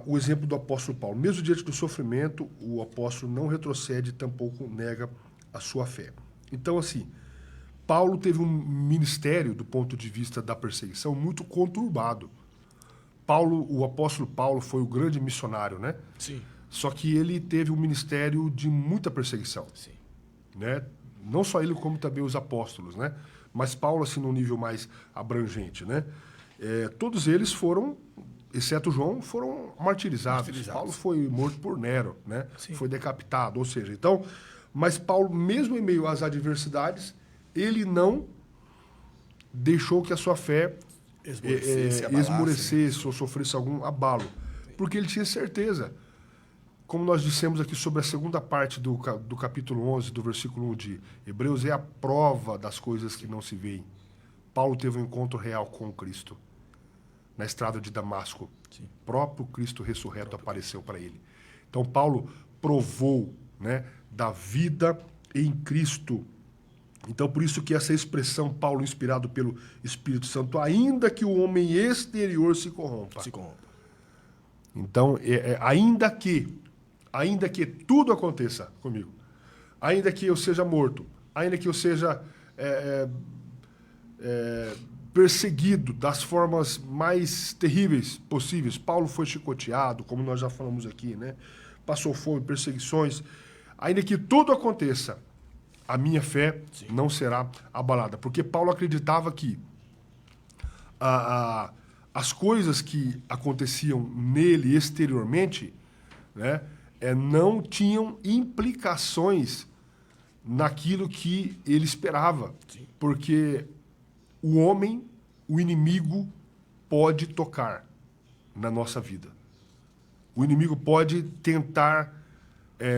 O exemplo do apóstolo Paulo. Mesmo diante do sofrimento, o apóstolo não retrocede, tampouco nega a sua fé. Então, assim, Paulo teve um ministério, do ponto de vista da perseguição, muito conturbado. O apóstolo Paulo foi o grande missionário, né? Sim. Só que ele teve um ministério de muita perseguição. Sim. Né? Não só ele, como também os apóstolos, né? Mas Paulo, assim, num nível mais abrangente, né? Todos eles foram, exceto João, foram martirizados. Paulo foi morto por Nero, né? Sim. Foi decapitado, ou seja, então... Mas Paulo, mesmo em meio às adversidades, ele não deixou que a sua fé Abalasse, esmorecesse, ou sofresse algum abalo. Porque ele tinha certeza. Como nós dissemos aqui sobre a segunda parte do capítulo 11, do versículo 1 de Hebreus, é a prova das coisas que não se veem. Paulo teve um encontro real com Cristo na estrada de Damasco. Sim. O próprio Cristo ressurreto apareceu para ele. Então, Paulo provou, né, da vida em Cristo. Então, por isso que essa expressão, Paulo inspirado pelo Espírito Santo, ainda que o homem exterior se corrompa. Então, ainda que tudo aconteça comigo, ainda que eu seja morto, ainda que eu seja perseguido das formas mais terríveis possíveis. Paulo foi chicoteado, como nós já falamos aqui, né? Passou fome, perseguições. Ainda que tudo aconteça, a minha fé não será abalada. Porque Paulo acreditava que as coisas que aconteciam nele exteriormente, né, não tinham implicações naquilo que ele esperava. Sim. Porque o homem, o inimigo, pode tocar na nossa vida. O inimigo pode tentar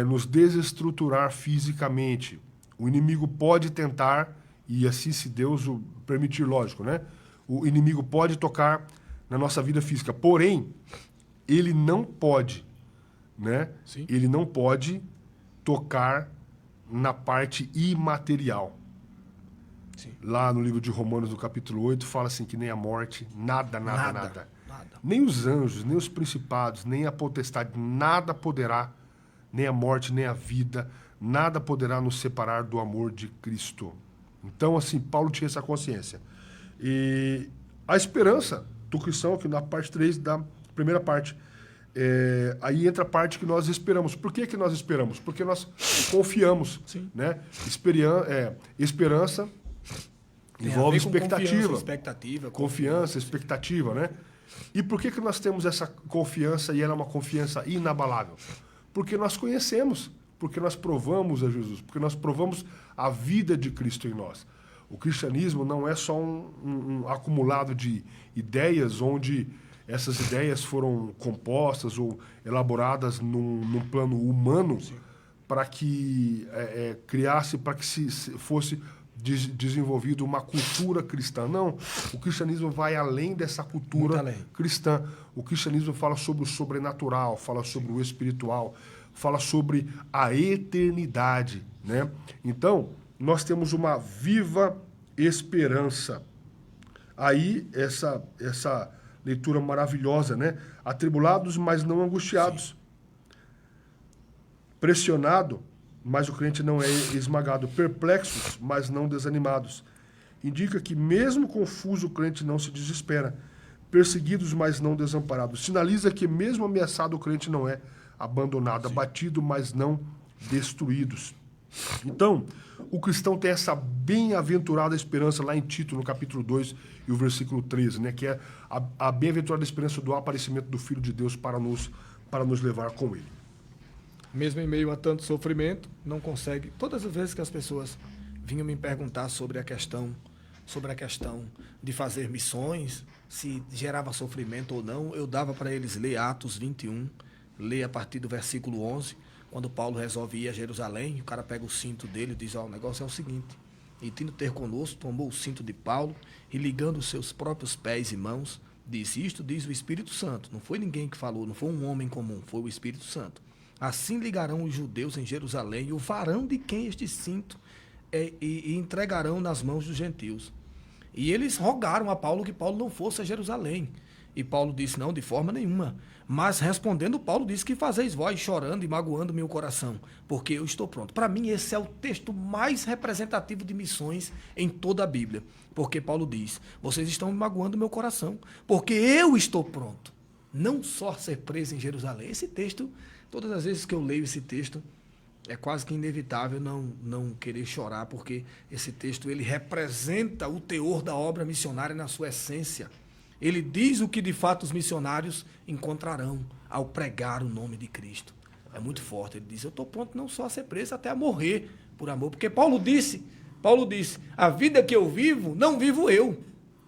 nos desestruturar fisicamente. O inimigo pode tentar, e assim se Deus o permitir, lógico, né? O inimigo pode tocar na nossa vida física. Porém, ele não pode, né? Sim. Ele não pode tocar na parte imaterial. Sim. Lá no livro de Romanos, no capítulo 8, fala assim que nem a morte, nada. Nem os anjos, nem os principados, nem a potestade, nada poderá, nem a morte, nem a vida, nada poderá nos separar do amor de Cristo. Então, assim, Paulo tinha essa consciência. E a esperança do cristão, que na parte 3 da primeira parte, aí entra a parte que nós esperamos. Por que nós esperamos? Porque nós confiamos. Sim. Né? Esperança envolve expectativa. Confiança, expectativa, né? E por que nós temos essa confiança e ela é uma confiança inabalável? Porque nós conhecemos, porque nós provamos a Jesus, porque nós provamos a vida de Cristo em nós. O cristianismo não é só um acumulado de ideias onde essas ideias foram compostas ou elaboradas num plano humano para que para que se fosse desenvolvido uma cultura cristã. Não, o cristianismo vai além dessa cultura cristã. O cristianismo fala sobre o sobrenatural, fala sobre o espiritual, fala sobre a eternidade, né? Então, nós temos uma viva esperança. Aí, essa leitura maravilhosa, né? Atribulados, mas não angustiados. Sim. Pressionado, mas o crente não é esmagado. Perplexos, mas não desanimados. Indica que, mesmo confuso, o crente não se desespera. Perseguidos, mas não desamparados. Sinaliza que, mesmo ameaçado, o crente não é abandonado. Sim. Abatido, mas não destruídos. Então, o cristão tem essa bem-aventurada esperança lá em Tito, no capítulo 2 e o versículo 13, né? Que é a bem-aventurada esperança do aparecimento do Filho de Deus para nos levar com ele. Mesmo em meio a tanto sofrimento, não consegue. Todas as vezes que as pessoas vinham me perguntar sobre a questão de fazer missões, se gerava sofrimento ou não, eu dava para eles ler Atos 21, ler a partir do versículo 11, quando Paulo resolve ir a Jerusalém, o cara pega o cinto dele e diz, o negócio é o seguinte, e tendo ter conosco, tomou o cinto de Paulo e ligando os seus próprios pés e mãos, disse, isto diz o Espírito Santo, não foi ninguém que falou, não foi um homem comum, foi o Espírito Santo. Assim ligarão os judeus em Jerusalém o varão de quem este cinto e entregarão nas mãos dos gentios. E eles rogaram a Paulo que Paulo não fosse a Jerusalém. E Paulo disse, não, de forma nenhuma. Mas respondendo, Paulo disse, que fazeis vós chorando e magoando meu coração, porque eu estou pronto. Para mim, esse é o texto mais representativo de missões em toda a Bíblia. Porque Paulo diz, vocês estão me magoando meu coração, porque eu estou pronto. Não só ser preso em Jerusalém. Esse texto, todas as vezes que eu leio esse texto, é quase que inevitável não querer chorar, porque esse texto ele representa o teor da obra missionária na sua essência. Ele diz o que de fato os missionários encontrarão ao pregar o nome de Cristo. É muito forte. Ele diz, eu estou pronto não só a ser preso, até a morrer por amor. Porque Paulo disse Paulo disse, a vida que eu vivo, não vivo eu,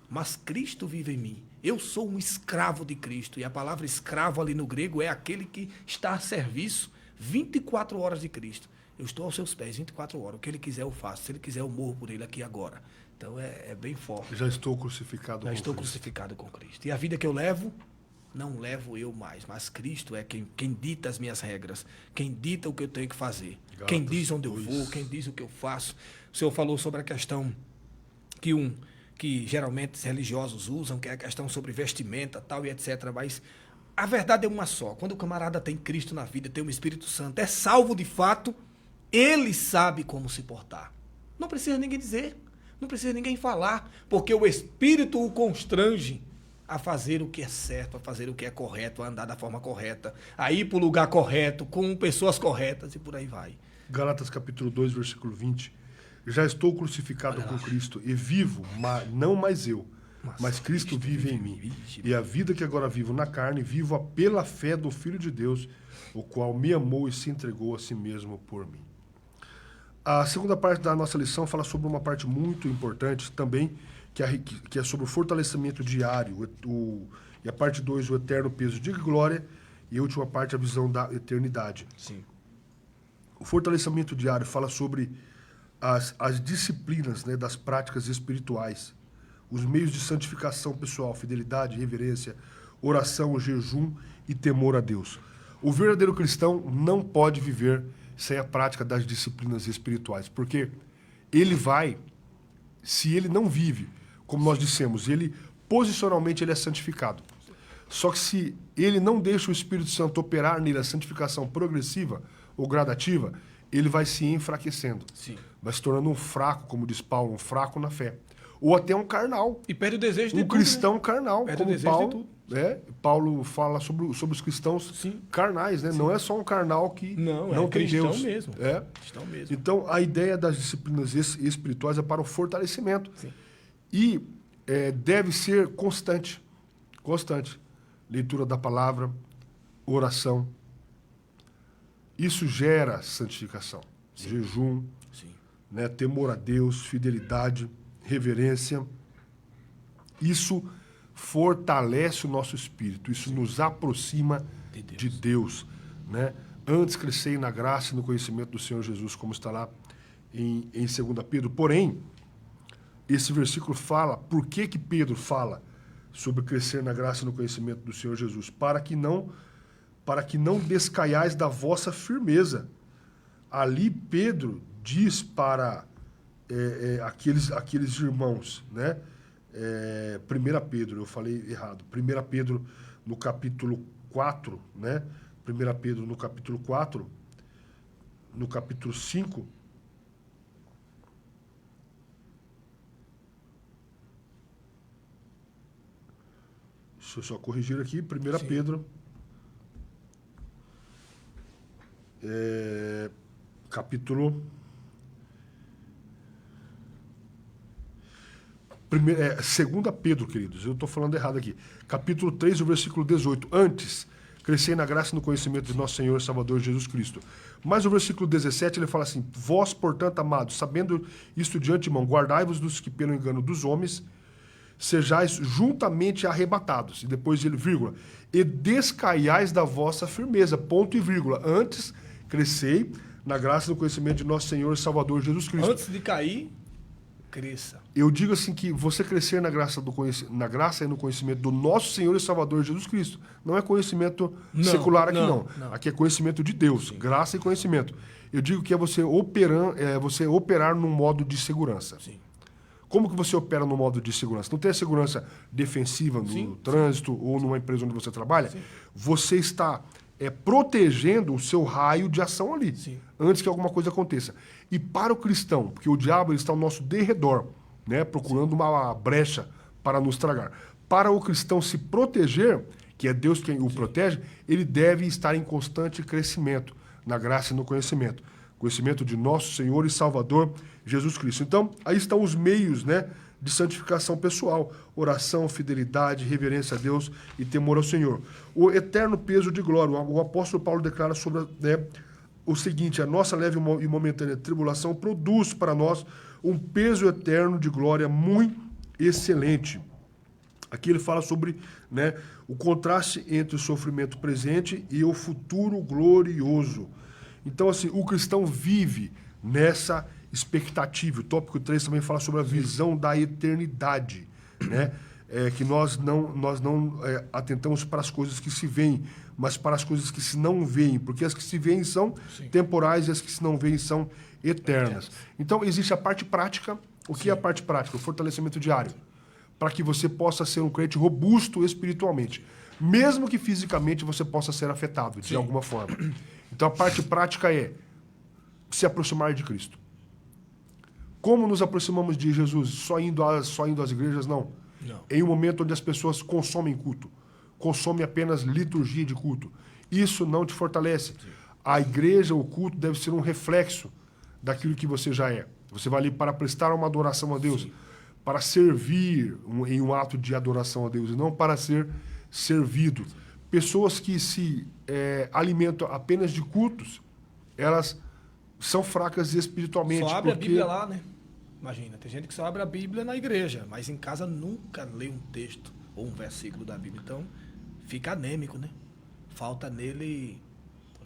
mas Cristo vive em mim. Eu sou um escravo de Cristo. E a palavra escravo ali no grego é aquele que está a serviço 24 horas de Cristo. Eu estou aos seus pés 24 horas. O que ele quiser eu faço. Se ele quiser eu morro por ele aqui agora. Então é bem forte. Já estou crucificado com Cristo. Já estou crucificado com Cristo. E a vida que eu levo, não levo eu mais. Mas Cristo é quem dita as minhas regras. Quem dita o que eu tenho que fazer. Gálatas Quem diz onde 2. eu vou. Quem diz o que eu faço. O senhor falou sobre a questão que geralmente os religiosos usam, que é a questão sobre vestimenta, tal e etc. Mas a verdade é uma só. Quando o camarada tem Cristo na vida, tem o Espírito Santo, é salvo de fato, ele sabe como se portar. Não precisa ninguém dizer, não precisa ninguém falar, porque o Espírito o constrange a fazer o que é certo, a fazer o que é correto, a andar da forma correta, a ir para o lugar correto, com pessoas corretas e por aí vai. Gálatas capítulo 2, versículo 20. Já estou crucificado com Cristo e vivo, não mais eu, mas Cristo vive em mim. E a vida que agora vivo na carne, vivo pela fé do Filho de Deus, o qual me amou e se entregou a si mesmo por mim. A segunda parte da nossa lição fala sobre uma parte muito importante também, que é sobre o fortalecimento diário, e a parte 2, o eterno peso de glória, e a última parte, a visão da eternidade. Sim. O fortalecimento diário fala sobre as disciplinas, né, das práticas espirituais, os meios de santificação pessoal, fidelidade, reverência, oração, jejum e temor a Deus. O verdadeiro cristão não pode viver sem a prática das disciplinas espirituais, porque ele vai, se ele não vive, como nós dissemos, ele posicionalmente ele é santificado. Só que se ele não deixa o Espírito Santo operar nele a santificação progressiva ou gradativa, ele vai se enfraquecendo. Sim. Vai se tornando um fraco, como diz Paulo, um fraco na fé. Ou até um carnal. E perde o desejo de Um tudo, cristão né? carnal, Perde o como desejo de Paulo. tudo. Paulo fala sobre os cristãos Sim. carnais, né? Não é só um carnal que não tem cristão Deus. mesmo. É. Cristão mesmo. Então, a ideia das disciplinas espirituais é para o fortalecimento. Sim. E deve ser constante. Constante. Leitura da palavra, oração. Isso gera santificação. Sim. Jejum, Sim. né? Temor a Deus, fidelidade, reverência. Isso fortalece o nosso espírito. Isso nos aproxima de Deus, né? Antes crescei na graça e no conhecimento do Senhor Jesus, como está lá em 2 Pedro. Porém, esse versículo fala, por que Pedro fala sobre crescer na graça e no conhecimento do Senhor Jesus? Para que não descaiais da vossa firmeza. Ali Pedro diz para aqueles irmãos, né? 1 Pedro, eu falei errado. 1 Pedro no capítulo 4, né? 1 Pedro no capítulo 4, no capítulo 5. Deixa eu só corrigir aqui. 1 Pedro, capítulo... 2 Pedro, queridos, eu estou falando errado aqui. Capítulo 3, o versículo 18. Antes, crescei na graça e no conhecimento de nosso Senhor e Salvador Jesus Cristo. Mas o versículo 17, ele fala assim, vós, portanto, amados, sabendo isto de antemão, guardai-vos dos que pelo engano dos homens, sejais juntamente arrebatados. E depois ele, vírgula, e descaiais da vossa firmeza, ponto e vírgula. Antes, crescei na graça e no conhecimento de nosso Senhor e Salvador Jesus Cristo. Antes de cair, cresça. Eu digo assim que você crescer na graça e no conhecimento do nosso Senhor e Salvador Jesus Cristo. Não é conhecimento secular aqui, não. Aqui é conhecimento de Deus, sim. Graça e conhecimento. Eu digo que é você operar num modo de segurança. Sim. Como que você opera no modo de segurança? Não tem a segurança defensiva no trânsito ou numa empresa onde você trabalha? Sim. Você está protegendo o seu raio de ação ali, sim. Antes que alguma coisa aconteça. E para o cristão, porque o diabo ele está ao nosso derredor, né, procurando uma brecha para nos tragar. Para o cristão se proteger, que é Deus quem o protege, ele deve estar em constante crescimento na graça e no conhecimento. Conhecimento de nosso Senhor e Salvador Jesus Cristo. Então, aí estão os meios, né, de santificação pessoal, oração, fidelidade, reverência a Deus e temor ao Senhor. O eterno peso de glória. O apóstolo Paulo declara sobre o seguinte, a nossa leve e momentânea tribulação produz para nós um peso eterno de glória muito excelente. Aqui ele fala sobre, né, o contraste entre o sofrimento presente e o futuro glorioso. Então, assim, o cristão vive nessa expectativa. O tópico 3 também fala sobre a visão da eternidade, né? Que nós não atentamos para as coisas que se veem, mas para as coisas que se não veem, porque as que se veem são temporais e as que se não veem são eternas. Então, existe a parte prática. O que é a parte prática? O fortalecimento diário, para que você possa ser um crente robusto espiritualmente, mesmo que fisicamente você possa ser afetado de alguma forma. Então, a parte prática é se aproximar de Cristo. Como nos aproximamos de Jesus? Só indo às igrejas? Não. Em um momento onde as pessoas consomem culto, consomem apenas liturgia de culto. Isso não te fortalece. A igreja, o culto, deve ser um reflexo daquilo que você já é. Você vai ali para prestar uma adoração a Deus, para servir em um ato de adoração a Deus, e não para ser servido. Pessoas que se alimentam apenas de cultos, elas são fracas espiritualmente. Só abre a Bíblia lá, né? Imagina, tem gente que só abre a Bíblia na igreja, mas em casa nunca lê um texto ou um versículo da Bíblia. Então, fica anêmico, né? Falta nele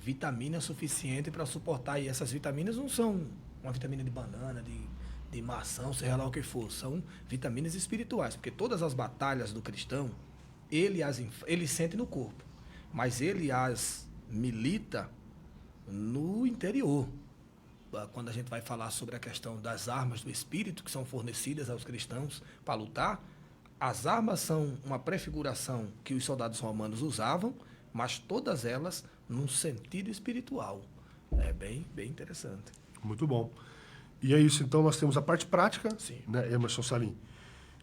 vitamina suficiente para suportar. E essas vitaminas não são uma vitamina de banana, de maçã, seja lá o que for. São vitaminas espirituais, porque todas as batalhas do cristão, ele sente no corpo, mas ele as milita no interior. Quando a gente vai falar sobre a questão das armas do Espírito, que são fornecidas aos cristãos para lutar, as armas são uma prefiguração que os soldados romanos usavam, mas todas elas num sentido espiritual. É bem interessante. Muito bom. E é isso, então, nós temos a parte prática, né, Emerson Salim?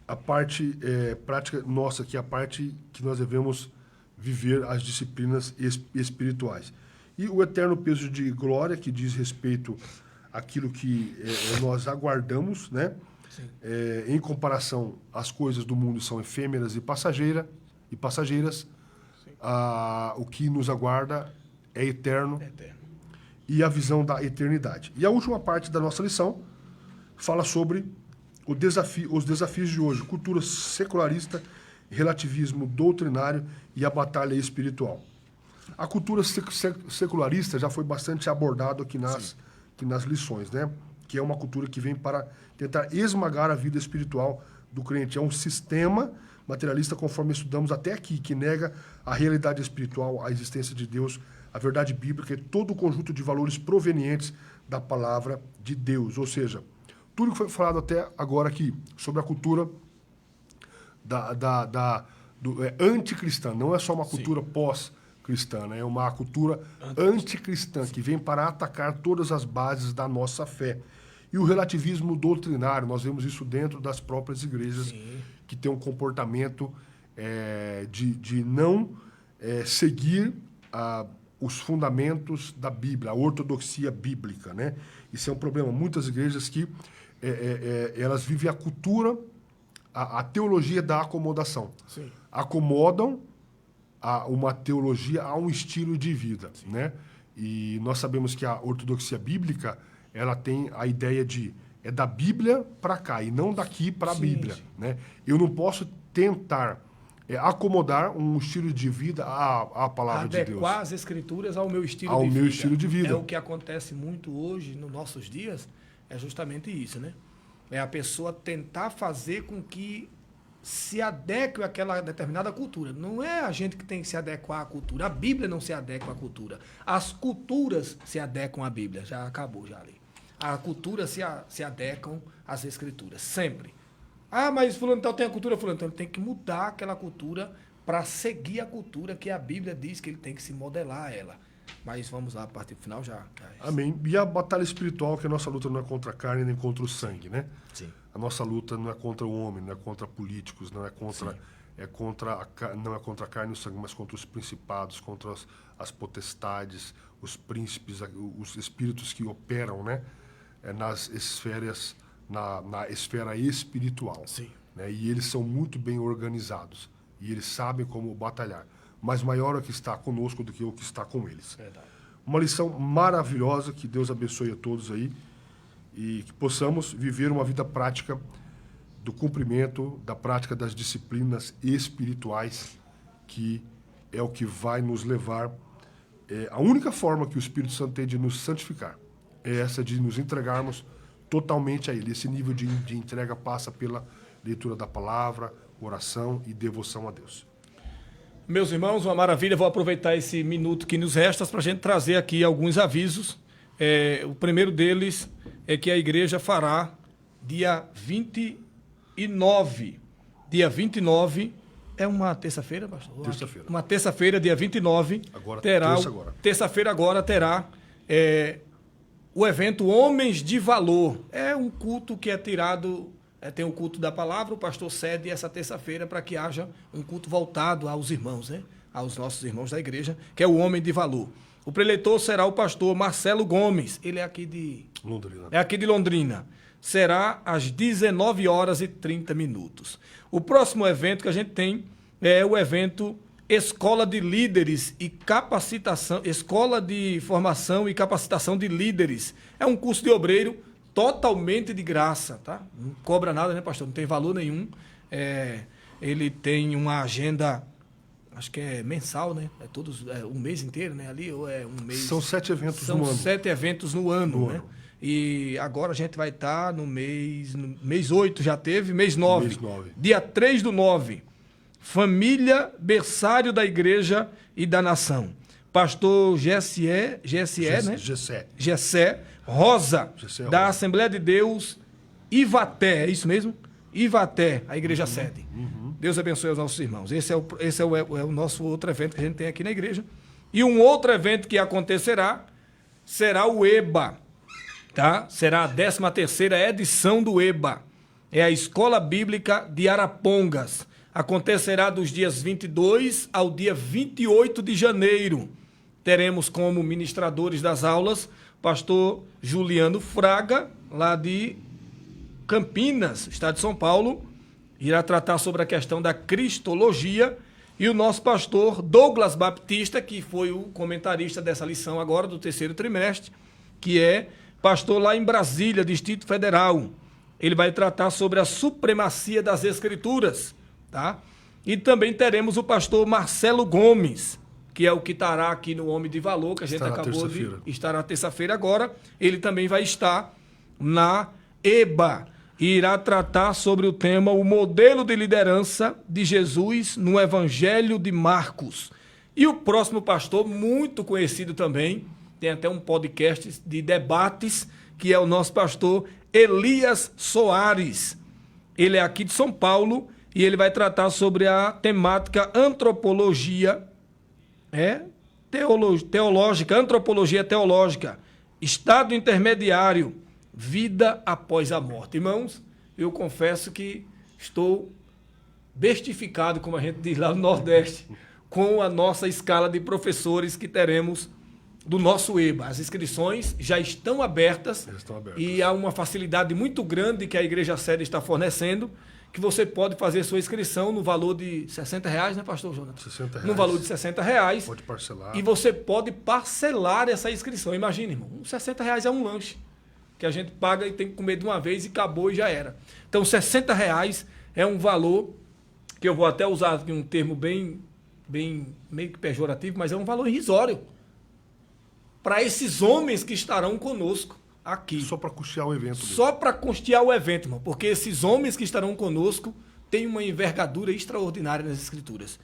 A parte prática nossa, que é a parte que nós devemos viver as disciplinas espirituais. E o eterno peso de glória, que diz respeito àquilo que nós aguardamos, né? Em comparação, as coisas do mundo são efêmeras e passageiras. O que nos aguarda é eterno. E a visão da eternidade. E a última parte da nossa lição fala sobre os desafios de hoje: cultura secularista, relativismo doutrinário e a batalha espiritual. A cultura secularista já foi bastante abordado aqui nas lições, né? Que é uma cultura que vem para tentar esmagar a vida espiritual do crente. É um sistema materialista, conforme estudamos até aqui, que nega a realidade espiritual, a existência de Deus, a verdade bíblica e todo o conjunto de valores provenientes da palavra de Deus. Ou seja, tudo que foi falado até agora aqui sobre a cultura anticristã, não é só uma cultura pós-cristã, né? É uma cultura anticristã que vem para atacar todas as bases da nossa fé. E o relativismo doutrinário, nós vemos isso dentro das próprias igrejas, que tem um comportamento de não seguir os fundamentos da Bíblia, a ortodoxia bíblica, né? Isso é um problema. Muitas igrejas que elas vivem a cultura, a teologia da acomodação. Acomodam uma teologia a um estilo de vida, né? E nós sabemos que a ortodoxia bíblica, ela tem a ideia de da Bíblia para cá e não daqui para a Bíblia, né? Eu não posso tentar acomodar um estilo de vida à palavra de Deus. Adequar as escrituras ao meu estilo de vida. Ao meu estilo de vida. É o que acontece muito hoje, nos nossos dias, é justamente isso, né? É a pessoa tentar fazer com que se adeque àquela determinada cultura. Não é a gente que tem que se adequar à cultura. A Bíblia não se adequa à cultura. As culturas se adequam à Bíblia. Já acabou, já ali. A cultura se adequam às escrituras, sempre. Mas fulano tal tem a cultura, fulano. Então ele tem que mudar aquela cultura para seguir a cultura que a Bíblia diz que ele tem que se modelar a ela. Mas vamos lá, a partir do final já. Amém. E a batalha espiritual, que a nossa luta não é contra a carne nem contra o sangue, né? Sim. A nossa luta não é contra o homem, não é contra políticos, não é contra não é contra a carne e o sangue, mas contra os principados, contra as potestades, os príncipes, os espíritos que operam, né? Nas esferas, na esfera espiritual. Né? E eles são muito bem organizados. E eles sabem como batalhar. Mas maior é o que está conosco do que o que está com eles. Verdade. Uma lição maravilhosa, que Deus abençoe a todos aí. e que possamos viver uma vida prática do cumprimento, da prática das disciplinas espirituais, que é o que vai nos levar. A única forma que o Espírito Santo tem de nos santificar é essa de nos entregarmos totalmente a Ele. Esse nível de entrega passa pela leitura da palavra, oração e devoção a Deus. Meus irmãos, uma maravilha. Vou aproveitar esse minuto que nos resta para a gente trazer aqui alguns avisos. O primeiro deles é que a igreja fará dia 29. Dia 29 é uma terça-feira, pastor? Terça-feira. Uma terça-feira, dia 29. Agora, terça-feira agora terá o evento Homens de Valor. É um culto que é tirado... tem o culto da palavra, o pastor cede essa terça-feira para que haja um culto voltado aos irmãos, né? Aos nossos irmãos da igreja, que é o Homem de Valor. O preletor será o pastor Marcelo Gomes, ele é aqui de Londrina. Será às 19h30. O próximo evento que a gente tem é o evento Escola de Líderes e Capacitação, Escola de Formação e Capacitação de Líderes. É um curso de obreiro totalmente de graça, tá? Não cobra nada, né, pastor? Não tem valor nenhum. Ele tem uma agenda, acho que é mensal, né? Um mês inteiro, né? Ali, ou é um mês... São 7 eventos no ano. São 7 eventos no ano, né? E agora a gente vai estar no mês 8, já teve, mês 9. Mês 9. Dia 3/9. Família, berçário da igreja e da nação. Pastor Gessé, né? Gessé Rosa, da Assembleia de Deus, Ivaté, é isso mesmo? Ivaté, a igreja sede. Deus abençoe os nossos irmãos. Esse é o nosso outro evento que a gente tem aqui na igreja. E um outro evento que acontecerá será o EBA, tá? Será a 13ª edição do EBA. É a Escola Bíblica de Arapongas. Acontecerá dos dias 22 ao dia 28 de janeiro. Teremos como ministradores das aulas pastor Juliano Fraga, lá de Campinas, estado de São Paulo, irá tratar sobre a questão da cristologia, e o nosso pastor Douglas Baptista, que foi o comentarista dessa lição agora, do 3º trimestre, que é pastor lá em Brasília, Distrito Federal. Ele vai tratar sobre a supremacia das Escrituras, tá? E também teremos o pastor Marcelo Gomes, que é o que estará aqui no Homem de Valor, que a gente acabou de... Estará terça-feira agora. Ele também vai estar na EBA e irá tratar sobre o tema o modelo de liderança de Jesus no Evangelho de Marcos. E o próximo pastor, muito conhecido também, tem até um podcast de debates, que é o nosso pastor Elias Soares. Ele é aqui de São Paulo e ele vai tratar sobre a temática antropologia teológica, antropologia teológica, estado intermediário, vida após a morte. Irmãos, eu confesso que estou bestificado, como a gente diz lá no Nordeste, com a nossa escala de professores que teremos do nosso EBA. As inscrições já estão abertas, e há uma facilidade muito grande que a Igreja Sede está fornecendo, que você pode fazer sua inscrição no valor de R$60, né, pastor Jonathan? R$60. No valor de R$60. Pode parcelar. E você pode parcelar essa inscrição. Imagine, irmão, R$60 é um lanche que a gente paga e tem que comer de uma vez e acabou e já era. Então, R$60 é um valor que eu vou até usar aqui um termo bem meio que pejorativo, mas é um valor irrisório para esses homens que estarão conosco aqui. Só para custear o evento. Só para custear o evento, irmão. Porque esses homens que estarão conosco têm uma envergadura extraordinária nas Escrituras.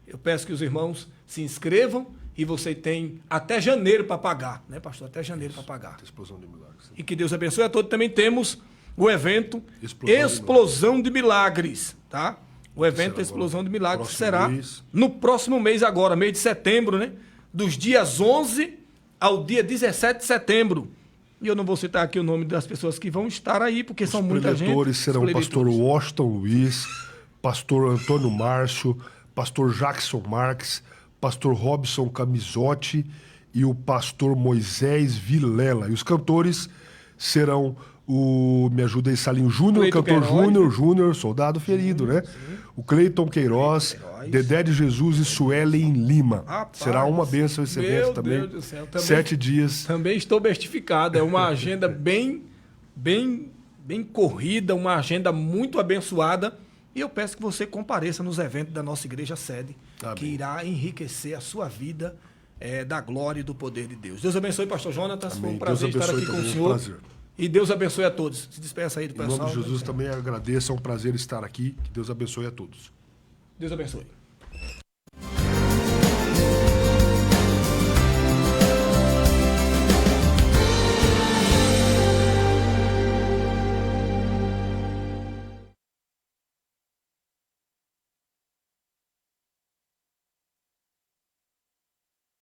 Eu peço que os irmãos se inscrevam e você tem até janeiro para pagar, né, pastor? Até janeiro para pagar. Explosão de Milagres. E que Deus abençoe a todos. Também temos o evento Explosão de Milagres, tá? O evento Explosão de Milagres será no próximo mês agora, mês de setembro, né? Dos dias 11 ao dia 17 de setembro. E eu não vou citar aqui o nome das pessoas que vão estar aí, porque são muita gente. Os preletores serão o pastor Washington Luiz, pastor Antônio Márcio, pastor Jackson Marques, pastor Robson Camisotti e o pastor Moisés Vilela. E os cantores serão me ajuda aí, Salinho Júnior, cantor Júnior, soldado ferido, né? Sim. O Cleiton Queiroz, Dedé de Jesus e Suelen Lima. Rapaz, será uma bênção esse evento também. Meu Deus do céu. 7 dias. Também estou bestificado. É uma agenda bem bem corrida, uma agenda muito abençoada. E eu peço que você compareça nos eventos da nossa igreja sede, que irá enriquecer a sua vida da glória e do poder de Deus. Deus abençoe, pastor Jonatas. Foi um prazer estar aqui com o senhor. Prazer. E Deus abençoe a todos. Se despeça aí do pessoal. Em nome de Jesus também agradeço, é um prazer estar aqui. Que Deus abençoe a todos. Deus abençoe.